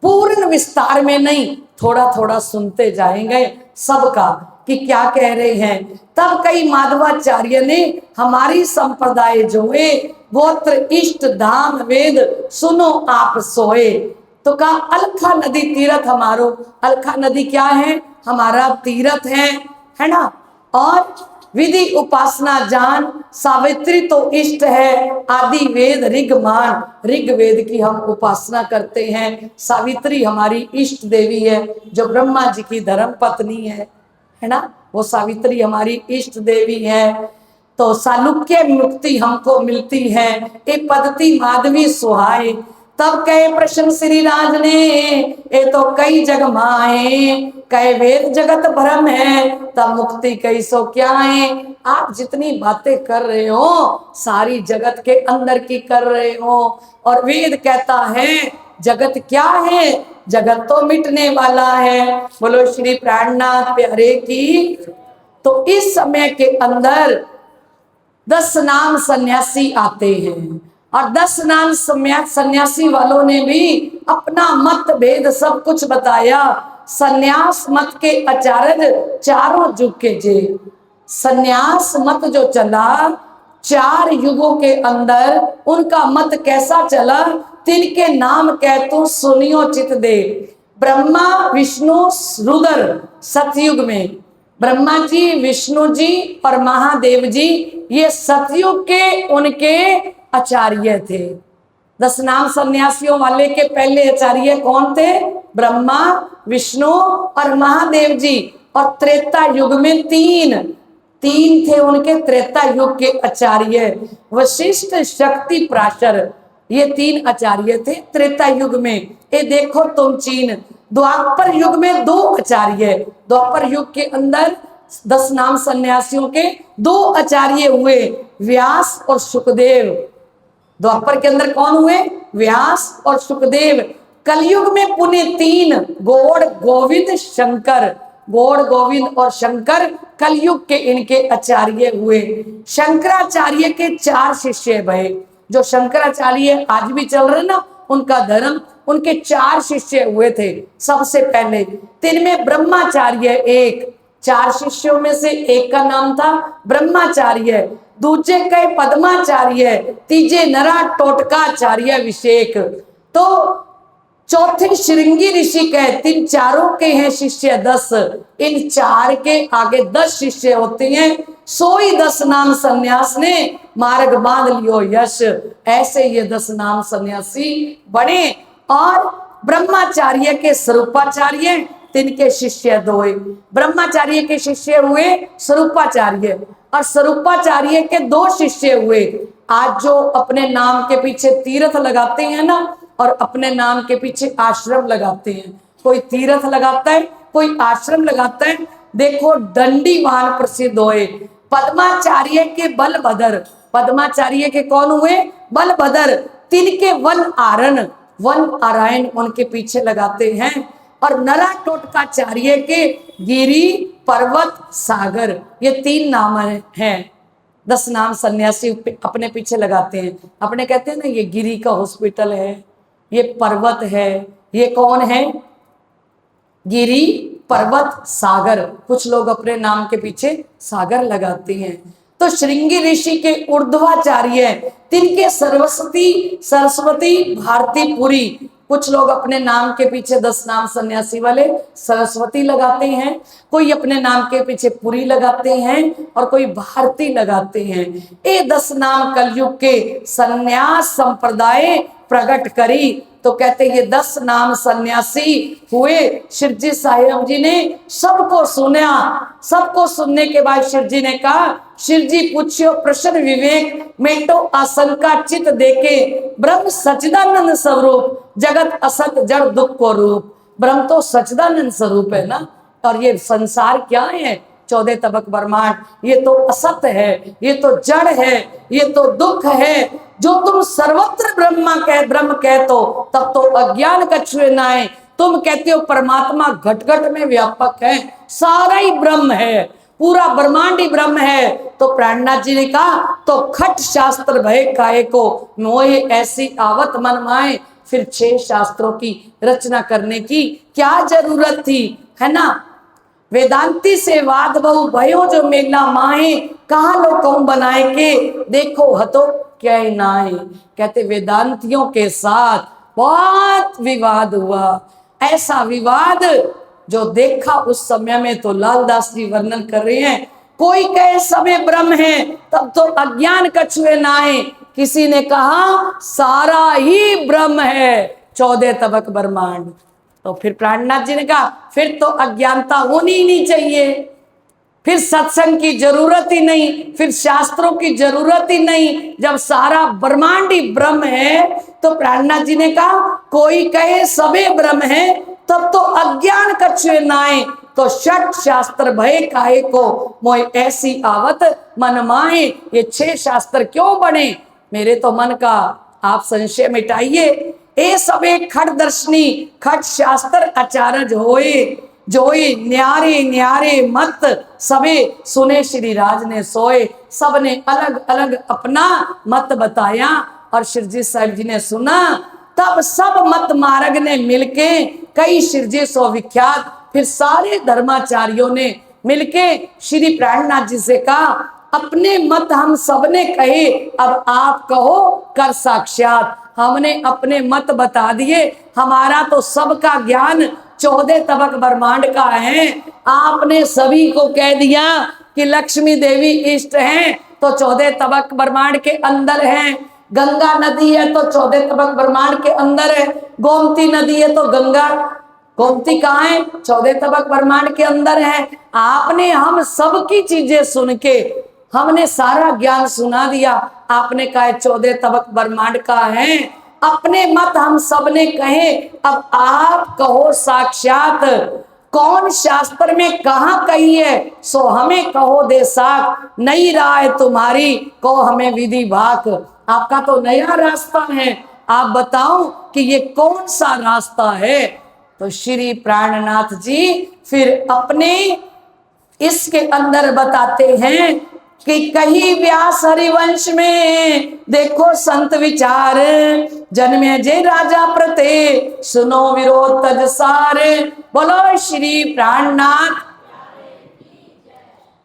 पूर्ण विस्तार में नहीं, थोड़ा थोड़ा सुनते जाएंगे सबका कि क्या कह रहे हैं। तब कई माधवाचार्य ने हमारी संप्रदाय जोए, गोत्र इष्ट धाम वेद सुनो आप सोए। तो कहा अलखा नदी तीर्थ हमारो, अलखा नदी क्या है? हमारा तीर्थ है ना। और विधि उपासना जान, सावित्री तो इष्ट है, आदि वेद ऋग मान। ऋग वेद की हम उपासना करते हैं। सावित्री हमारी इष्ट देवी है, जो ब्रह्मा जी की धर्म पत्नी है ना, वो सावित्री हमारी इष्ट देवी है। तो सालुक्य मुक्ति हमको मिलती है, ए पद्धति माधवी सुहाए। तब कहे प्रश्न श्री राज ने, ये तो कई जग माए, कहे वेद जगत भ्रम है, तब मुक्ति कैसो क्या है। आप जितनी बातें कर रहे हो सारी जगत के अंदर की कर रहे हो, और वेद कहता है जगत क्या है? जगत तो मिटने वाला है। बोलो श्री प्राणनाथ प्यारे की। तो इस समय के अंदर 10 नाम सन्यासी आते हैं, और 10 नाम सन्यासी वालों ने भी अपना मत भेद सब कुछ बताया। सन्यास मत के आचार्य चारों युग के जे। सन्यास मत जो चला 4 युगों के अंदर, उनका मत कैसा चला? तिनके नाम कह तू सुनियो चित दे। ब्रह्मा विष्णु रुद्र सतयुग में, ब्रह्मा जी विष्णु जी और महादेव जी ये सतयुग के उनके आचार्य थे। 10 नाम सन्यासियों वाले के पहले आचार्य कौन थे? ब्रह्मा विष्णु और महादेव जी। और त्रेता युग में तीन थे उनके त्रेता युग के आचार्य, वशिष्ठ शक्ति प्राशर, ये 3 आचार्य थे त्रेता युग में। ये देखो तुम चीन। द्वापर युग में 2 आचार्य, द्वापर युग के अंदर 10 नाम सन्यासियों के 2 आचार्य हुए, व्यास और सुखदेव। द्वापर के अंदर कौन हुए? व्यास और सुखदेव। कलयुग में पुनः 3, गौड़ गोविंद शंकर। गौड़ गोविंद और शंकर कलयुग के इनके आचार्य हुए। शंकराचार्य के 4 शिष्य भये। जो शंकराचार्य आज भी चल रहे ना उनका धर्म, उनके 4 शिष्य हुए थे सबसे पहले। तिनमें ब्रह्माचार्य एक, 4 शिष्यों में से एक का नाम था ब्रह्माचार्य, दूसरे कहे पद्माचार्य, तीजे नरा टोटकाचार्य अभिषेक। तो चौथे श्रृंगी ऋषि कहते, इन चारों के हैं शिष्य 10। इन 4 के आगे 10 शिष्य होते हैं। सोई 10 नाम सन्यास ने मार्ग बांध लियो यश। ऐसे ये 10 नाम सन्यासी बने। और ब्रह्माचार्य के स्वरूपाचार्य, तिनके शिष्य 2। ब्रह्माचार्य के शिष्य हुए स्वरूपाचार्य, और स्वरूपाचार्य के 2 शिष्य हुए। आज जो अपने नाम के पीछे तीर्थ लगाते हैं ना, और अपने नाम के पीछे आश्रम लगाते हैं, कोई तीर्थ लगाता है कोई आश्रम लगाता है। देखो दंडीवान प्रसिद्ध हुए पद्माचार्य के बलभद्र। पद्माचार्य के कौन हुए? बलभद्र। तिनके वन आरायण उनके पीछे लगाते हैं। और नरा टोटकाचार्य के गिरी पर्वत सागर, ये 3 नाम हैं। 10 नाम सन्यासी अपने पीछे लगाते हैं। अपने कहते हैं ना ये गिरी का हॉस्पिटल है, ये पर्वत है, ये कौन है? गिरी पर्वत सागर। कुछ लोग अपने नाम के पीछे सागर लगाते हैं। तो श्रृंगी ऋषि के ऊर्ध्वाचार्य, तिनके सरस्वती भारतीपुरी, कुछ लोग अपने नाम के पीछे 10 नाम सन्यासी वाले सरस्वती लगाते हैं, कोई अपने नाम के पीछे पुरी लगाते हैं और कोई भारती लगाते हैं। ये 10 नाम कलयुग के सन्यास संप्रदाय प्रकट करी। तो कहते ये 10 नाम सन्यासी हुए। शिव जी साहिब जी ने सबको सुना। सबको सुनने के बाद शिव जी ने कहा, शिव जी पूछियो प्रश्न विवेक, मेटो आशंका चित देके, ब्रह्म सच्चिदानंद स्वरूप, जगत असत जड़ दुख को रूप। ब्रह्म तो सच्चिदानंद स्वरूप है ना, और ये संसार क्या है? 14 तबक ब्रह्मांड, ये तो असत है, ये तो जड़ है, ये तो दुख है। जो तुम सर्वत्र ब्रह्म कहते हो, तब तो अज्ञान कछुए नाए। तुम कहते हो परमात्मा घट घट में व्यापक है, सारा ही ब्रह्म है, पूरा ब्रह्मांड ही ब्रह्म है। तो प्राणनाथ जी ने कहा, तो खट शास्त्र भय काहे को, मोहे ऐसी आवत मन माए। फिर 6 शास्त्रों की रचना करने की क्या जरूरत थी, है ना? वेदांती से वाद बहु भयो जो मेला माहे, कहा लो कौन बनाए के, देखो हतो क्या नाए। कहते वेदांतियों के साथ बहुत विवाद हुआ। ऐसा विवाद जो देखा उस समय में, तो लालदास जी वर्णन कर रहे हैं, कोई कहे सबे ब्रह्म है, तब तो अज्ञान कछुए नाए। किसी ने कहा सारा ही ब्रह्म है, 14 तबक ब्रह्मांड। तो फिर प्राणनाथ जी ने कहा फिर तो अज्ञानता होनी ही नहीं चाहिए, फिर सत्संग की जरूरत ही नहीं, फिर शास्त्रों की जरूरत ही नहीं। जब सारा ब्रह्मांड ही ब्रह्म है, तो प्राणनाथ जी ने कहा कोई कहे सबे ब्रह्म है, तब तो अज्ञान कछुए नाए। तो 6 शास्त्र भय काहे को, मोय ऐसी आवत मन माहे। ये 6 शास्त्र क्यों बने? मेरे तो मन का आप संशय मिटाइए। ए सबे खट दर्शनी, खट शास्त्र आचार्य होए, जोए न्यारे न्यारे मत, सबे सुने श्री राज ने सोए। सब ने अलग अलग अपना मत बताया और शिवजी साहिब जी ने सुना। तब सब मत मार्ग ने मिलके कई शिवजी सो विख्यात। फिर सारे धर्माचार्यों ने मिलके श्री प्राणनाथ जी से कहा, अपने मत हम सबने कहे, अब आप कहो कर साक्षात। हमने अपने मत बता दिए, हमारा तो सबका ज्ञान 14 तबक ब्रह्मांड का है। आपने सभी को कह दिया कि लक्ष्मी देवी इष्ट हैं, तो 14 तबक ब्रह्मांड के अंदर हैं। गंगा नदी है तो 14 तबक ब्रह्मांड के अंदर है। गोमती नदी है तो गंगा, गोमती कहाँ है? 14 तबक ब्रह्मांड के अंदर है। आपने हम सबकी चीजें सुन के हमने सारा ज्ञान सुना दिया। आपने कहा 14 तबक ब्रह्मांड का है, अपने मत हम सबने कहे, अब आप कहो साक्षात। कौन शास्त्र में कहाँ कही है, सो हमें कहो दे साख। नई राह तुम्हारी, कहो हमें विधि भाक। आपका तो नया रास्ता है, आप बताओ कि ये कौन सा रास्ता है। तो श्री प्राणनाथ जी फिर अपने इसके अंदर बताते हैं कि कही व्यास हरिवंश में, देखो संत विचार, जन्मे जे राजा प्रते, सुनो विरोध तज सारे। बोलो श्री प्राणनाथ।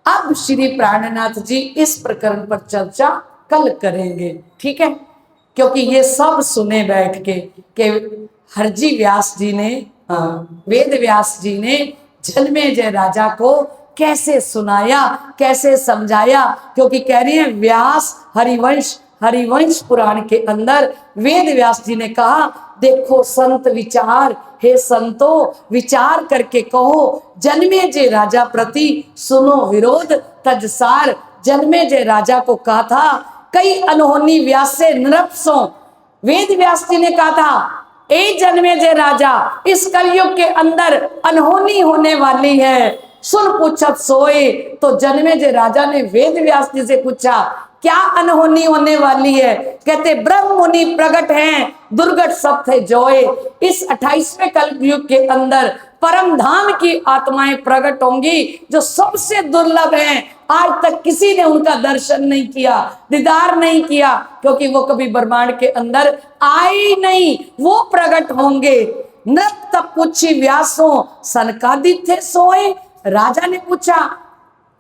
अब श्री प्राणनाथ जी इस प्रकरण पर चर्चा कल करेंगे, ठीक है? क्योंकि ये सब सुने बैठ के कि हरजी व्यास जी ने, वेद व्यास जी ने जन्मे जय राजा को कैसे सुनाया, कैसे समझाया। क्योंकि कह रही है व्यास हरिवंश, हरिवंश पुराण के अंदर वेद व्यास जी ने कहा, देखो संत विचार, हे संतो विचार करके कहो, जन्मे जय राजा प्रति सुनो विरोध तजसार। जन्मे जय राजा को कहा था, कई अनहोनी व्यास से नृपसों। वेद व्यास जी ने कहा था, ए जन्मे जय राजा, इस कलयुग के अंदर अनहोनी होने वाली है, सुन पूछत सोए। तो जन्मे जय राजा ने वेद व्यास जी से पूछा, क्या अनहोनी होने वाली है? कहते ब्रह्म मुनि प्रकट हैं, दुर्गट सब थे जोए। इस 28वें कलयुग के अंदर परम धाम की आत्माएं प्रकट होंगी, जो सबसे दुर्लभ हैं। आज तक किसी ने उनका दर्शन नहीं किया, दीदार नहीं किया, क्योंकि वो कभी ब्रह्मांड के अंदर आए ही नहीं। वो प्रकट होंगे। नृप तब पूछी व्यासों, सनकादिक थे सोए। राजा ने पूछा,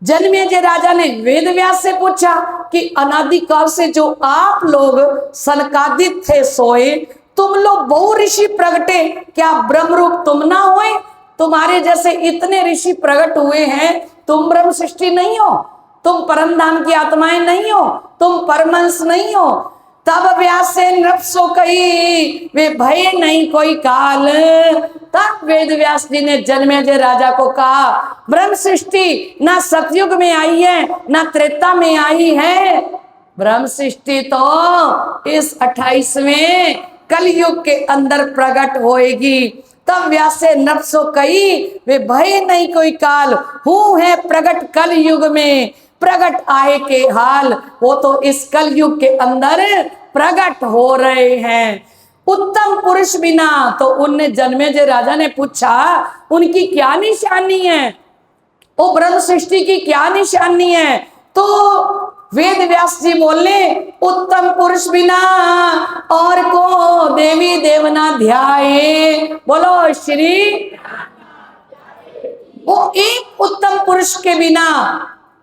जन्मे जय राजा ने वेद व्यास से पूछा कि अनादिकाल से जो आप लोग सनकादिक थे सोए, तुम लोग बहु ऋषि प्रगटे, क्या ब्रह्म रूप तुम ना होए? तुम्हारे जैसे इतने ऋषि प्रकट हुए हैं, तुम ब्रह्म सृष्टि नहीं हो? तुम परम धाम की आत्माएं नहीं हो? तुम परमहंस नहीं हो? तब व्यास से नृप सो कही, वे भय नहीं कोई काल। तब वेद व्यास जी ने जन्मेजय राजा को कहा, ब्रह्म सृष्टि ना सतयुग में आई है ना त्रेता में आई है, ब्रह्म सृष्टि तो इस 28वें कलयुग के अंदर प्रकट होएगी। तब व्यास से नृप सो कही, वे भय नहीं कोई काल, हूँ है प्रकट कल युग में, प्रकट आए के हाल, वो तो इस कलयुग के अंदर प्रकट हो रहे हैं। उत्तम पुरुष बिना, तो उनने जन्मेजय राजा ने पूछा उनकी क्या निशानी है, वो ब्रह्म सृष्टि की क्या निशानी है? तो वेद व्यास जी बोले, उत्तम पुरुष बिना और को देवी देवना ध्याए। बोलो श्री। वो एक उत्तम पुरुष के बिना,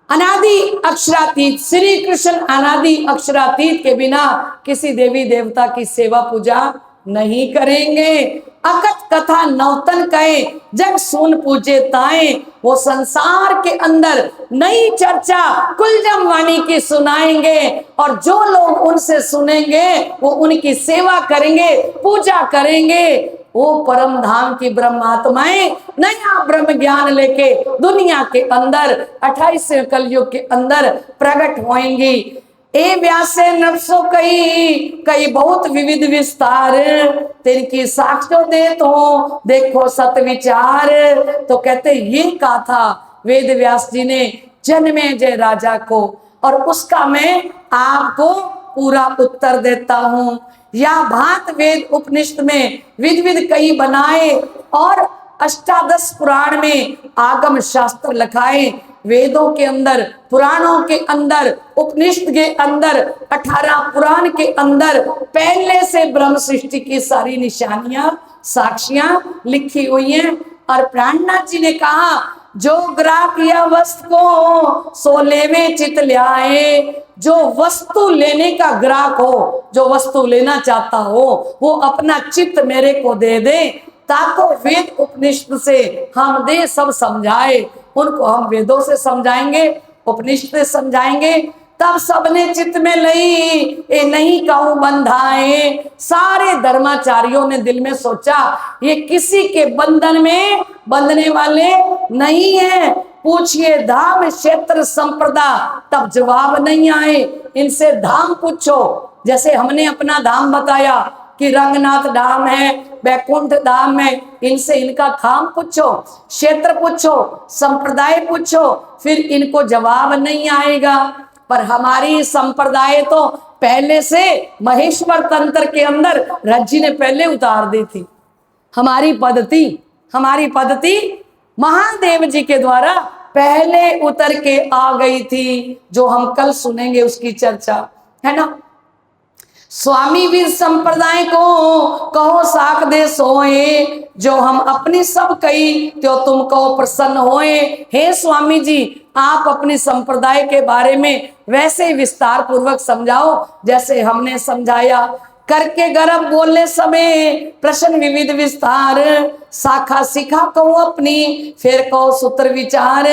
अनादि अक्षरातीत श्री कृष्ण अनादि अक्षरातीत के बिना किसी देवी देवता की सेवा पूजा नहीं करेंगे। अकथ कथा नौतन कहे, जग सुन पूजे ताए। वो संसार के अंदर नई चर्चा कुलजम वाणी की सुनाएंगे, और जो लोग उनसे सुनेंगे वो उनकी सेवा करेंगे, पूजा करेंगे। वो परम धाम की ब्रह्मात्माएं नया ब्रह्म ज्ञान लेके दुनिया के अंदर 28वें कलयुग के अंदर प्रकट होंगी। ए व्यास से नफ्सो कई बहुत विविध विस्तार, तिनकी साक्ष्य दे तो देखो सत विचार। तो कहते ये कहा था वेद व्यास जी ने जन्मेजय राजा को, और उसका मैं आपको पूरा उत्तर देता हूं। या भांत वेद उपनिषद में विध विध कई बनाए, और अष्टादश पुराण में आगम शास्त्र लिखाए। वेदों के अंदर, पुराणों के अंदर, उपनिषद के अंदर, 18 पुराण के अंदर पहले से ब्रह्म सृष्टि की सारी निशानियां, साक्षियां लिखी हुई हैं। और प्राणनाथ जी ने कहा, जो ग्राहक या वस्तु को सो लेवे चित ल्याए। जो वस्तु लेने का ग्राहक हो, जो वस्तु लेना चाहता हो, वो अपना चित्त मेरे को दे दे, ताको वेद उपनिषद से हम दे सब समझाए। उनको हम वेदों से समझाएंगे, उपनिषद से समझाएंगे, तब सबने चित्त में लई ए नहीं कहूं बंधाए। सारे धर्माचार्यों ने दिल में सोचा, ये किसी के बंधन में बंधने वाले नहीं है। पूछिए धाम क्षेत्र संप्रदा, तब जवाब नहीं आए। इनसे धाम पूछो, जैसे हमने अपना धाम बताया कि रंगनाथ धाम है, बैकुंठ धाम है, इनसे इनका धाम पूछो, क्षेत्र पूछो, संप्रदाय पूछो, फिर इनको जवाब नहीं आएगा। पर हमारी संप्रदाय तो पहले से महेश्वर तंत्र के अंदर रज्जी ने पहले उतार दी थी। हमारी पद्धति महादेव जी के द्वारा पहले उतर के आ गई थी, जो हम कल सुनेंगे उसकी चर्चा, है ना। स्वामी वीर संप्रदाय को कहो साख दे सोए, जो हम अपनी सब कही तो तुमको प्रसन्न होए। हे स्वामी जी, आप अपनी संप्रदाय के बारे में वैसे विस्तार पूर्वक समझाओ जैसे हमने समझाया। करके गर्भ बोलने समय प्रश्न विविध विस्तार, शाखा सिखा कहो अपनी फिर कहो सूत्र विचार।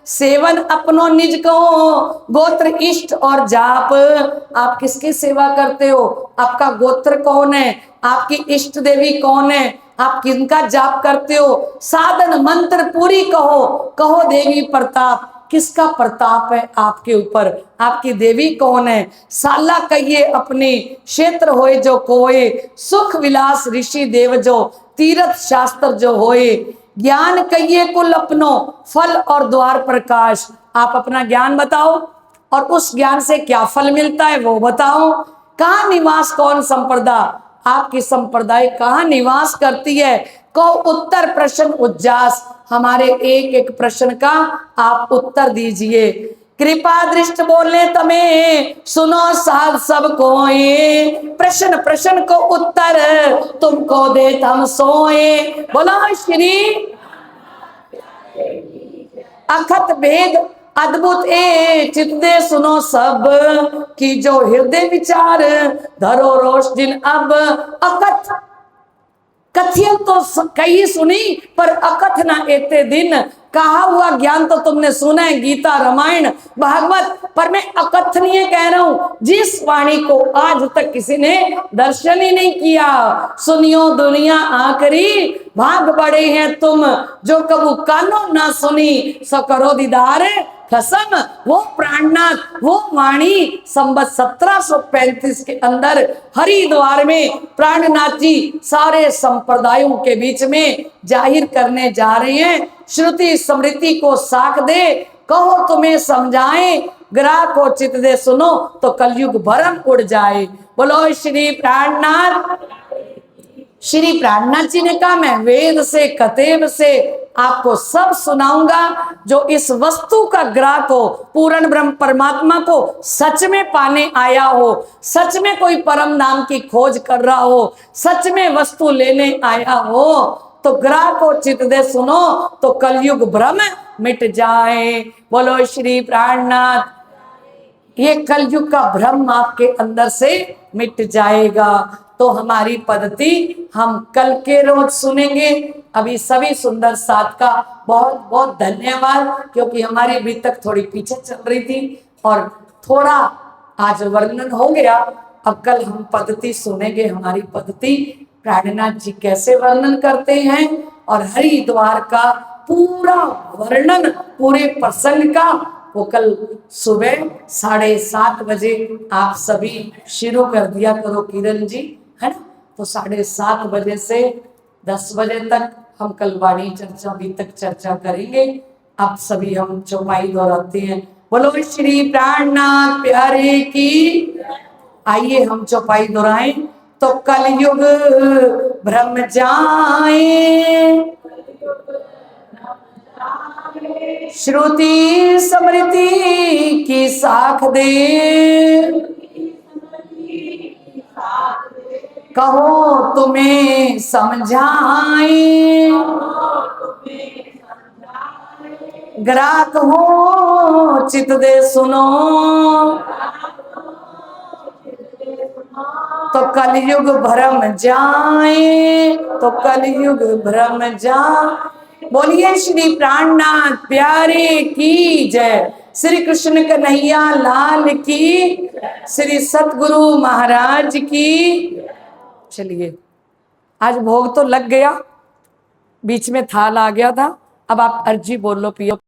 सेवन अपनो निज कहो गोत्र इष्ट और जाप। आप किसकी सेवा करते हो, आपका गोत्र कौन है, आपकी इष्ट देवी कौन है, आप किनका जाप करते हो। साधन मंत्र पूरी कहो देवी प्रताप, किसका प्रताप है आपके ऊपर, आपकी देवी कौन है। साला कहिए अपनी क्षेत्र होए जो कोए, सुख विलास ऋषि देव जो तीर्थ शास्त्र जो होए। ज्ञान कहिए कुल अपनो फल और द्वार प्रकाश। आप अपना ज्ञान बताओ और उस ज्ञान से क्या फल मिलता है वो बताओ। कहाँ निवास कौन संप्रदा, आपकी संप्रदाय कहाँ निवास करती है। को उत्तर प्रश्न उज्जास, हमारे एक एक प्रश्न का आप उत्तर दीजिए। कृपा दृष्ट बोले तमें सुनो साध सब कोए, प्रश्न प्रश्न को उत्तर तुमको दे हम सोए। बोलो श्री। अखत भेद अद्भुत ए चित दे सुनो सब की जो हृदय विचार धरो रोश जिन अब अकथ कथियन तो कही सुनी पर अकथ ना एते दिन। कहा हुआ ज्ञान तो तुमने सुना है, गीता रामायण भागवत, पर मैं अकथनीय कह रहा हूं, जिस वाणी को आज तक किसी ने दर्शन ही नहीं किया। सुनियो दुनिया आखरी भाग बड़े हैं तुम, जो कबू कानों ना सुनी सो करो दीदार कसम। वो प्राणनाथ, वो वाणी संबत 1735 के अंदर हरिद्वार में प्राणनाथ जी सारे संप्रदायों के बीच में जाहिर करने जा रहे हैं। श्रुति स्मृति को साख दे, कहो तुम्हें समझाए, ग्राह को चित दे सुनो तो कलयुग भरम उड़ जाए। बोलो श्री प्राणनाथ। श्री प्राणनाथ जी ने कहा, मैं वेद से कतेब से आपको सब सुनाऊंगा। जो इस वस्तु का ग्राहक हो, पूर्ण ब्रह्म परमात्मा को सच में पाने आया हो, सच में कोई परम नाम की खोज कर रहा हो, सच में वस्तु लेने आया हो, तो ग्राहक को चित दे सुनो तो कलयुग भ्रम मिट जाए। बोलो श्री प्राणनाथ। ये कलयुग का भ्रम आपके अंदर से मिट जाएगा। तो हमारी पद्धति हम कल के रोज सुनेंगे। अभी सभी सुंदर साथ का बहुत बहुत धन्यवाद, क्योंकि हमारी अभी तक थोड़ी पीछे चल रही थी और थोड़ा आज वर्णन हो गया। अब कल हम पद्धति सुनेंगे। हमारी पद्धति प्राणनाथ जी कैसे वर्णन करते हैं और हरिद्वार का पूरा वर्णन पूरे प्रसंग का वो कल सुबह 7:30 बजे आप सभी शुरू कर दिया करो किरण जी, है ना। तो 7:30 बजे से 10 बजे तक हम कल वाणी चर्चा अभी तक चर्चा करेंगे। अब सभी हम चौपाई दोहराते हैं। बोलो श्री प्राणनाथ प्यारे की। आइए हम चौपाई दोहराएं। तो कलयुग भ्रम जाए, श्रुति स्मृति की साख दे, कहो तुम्हें समझाए, ग्राहक हो चित दे सुनो तो कलयुग भ्रम जाए, तो कलयुग भ्रम जाए। बोलिए श्री प्राणनाथ प्यारे की जय। श्री कृष्ण कन्हैया लाल की, श्री सतगुरु महाराज की। चलिए, आज भोग तो लग गया, बीच में थाल आ गया था। अब आप अर्जी बोलो पियो।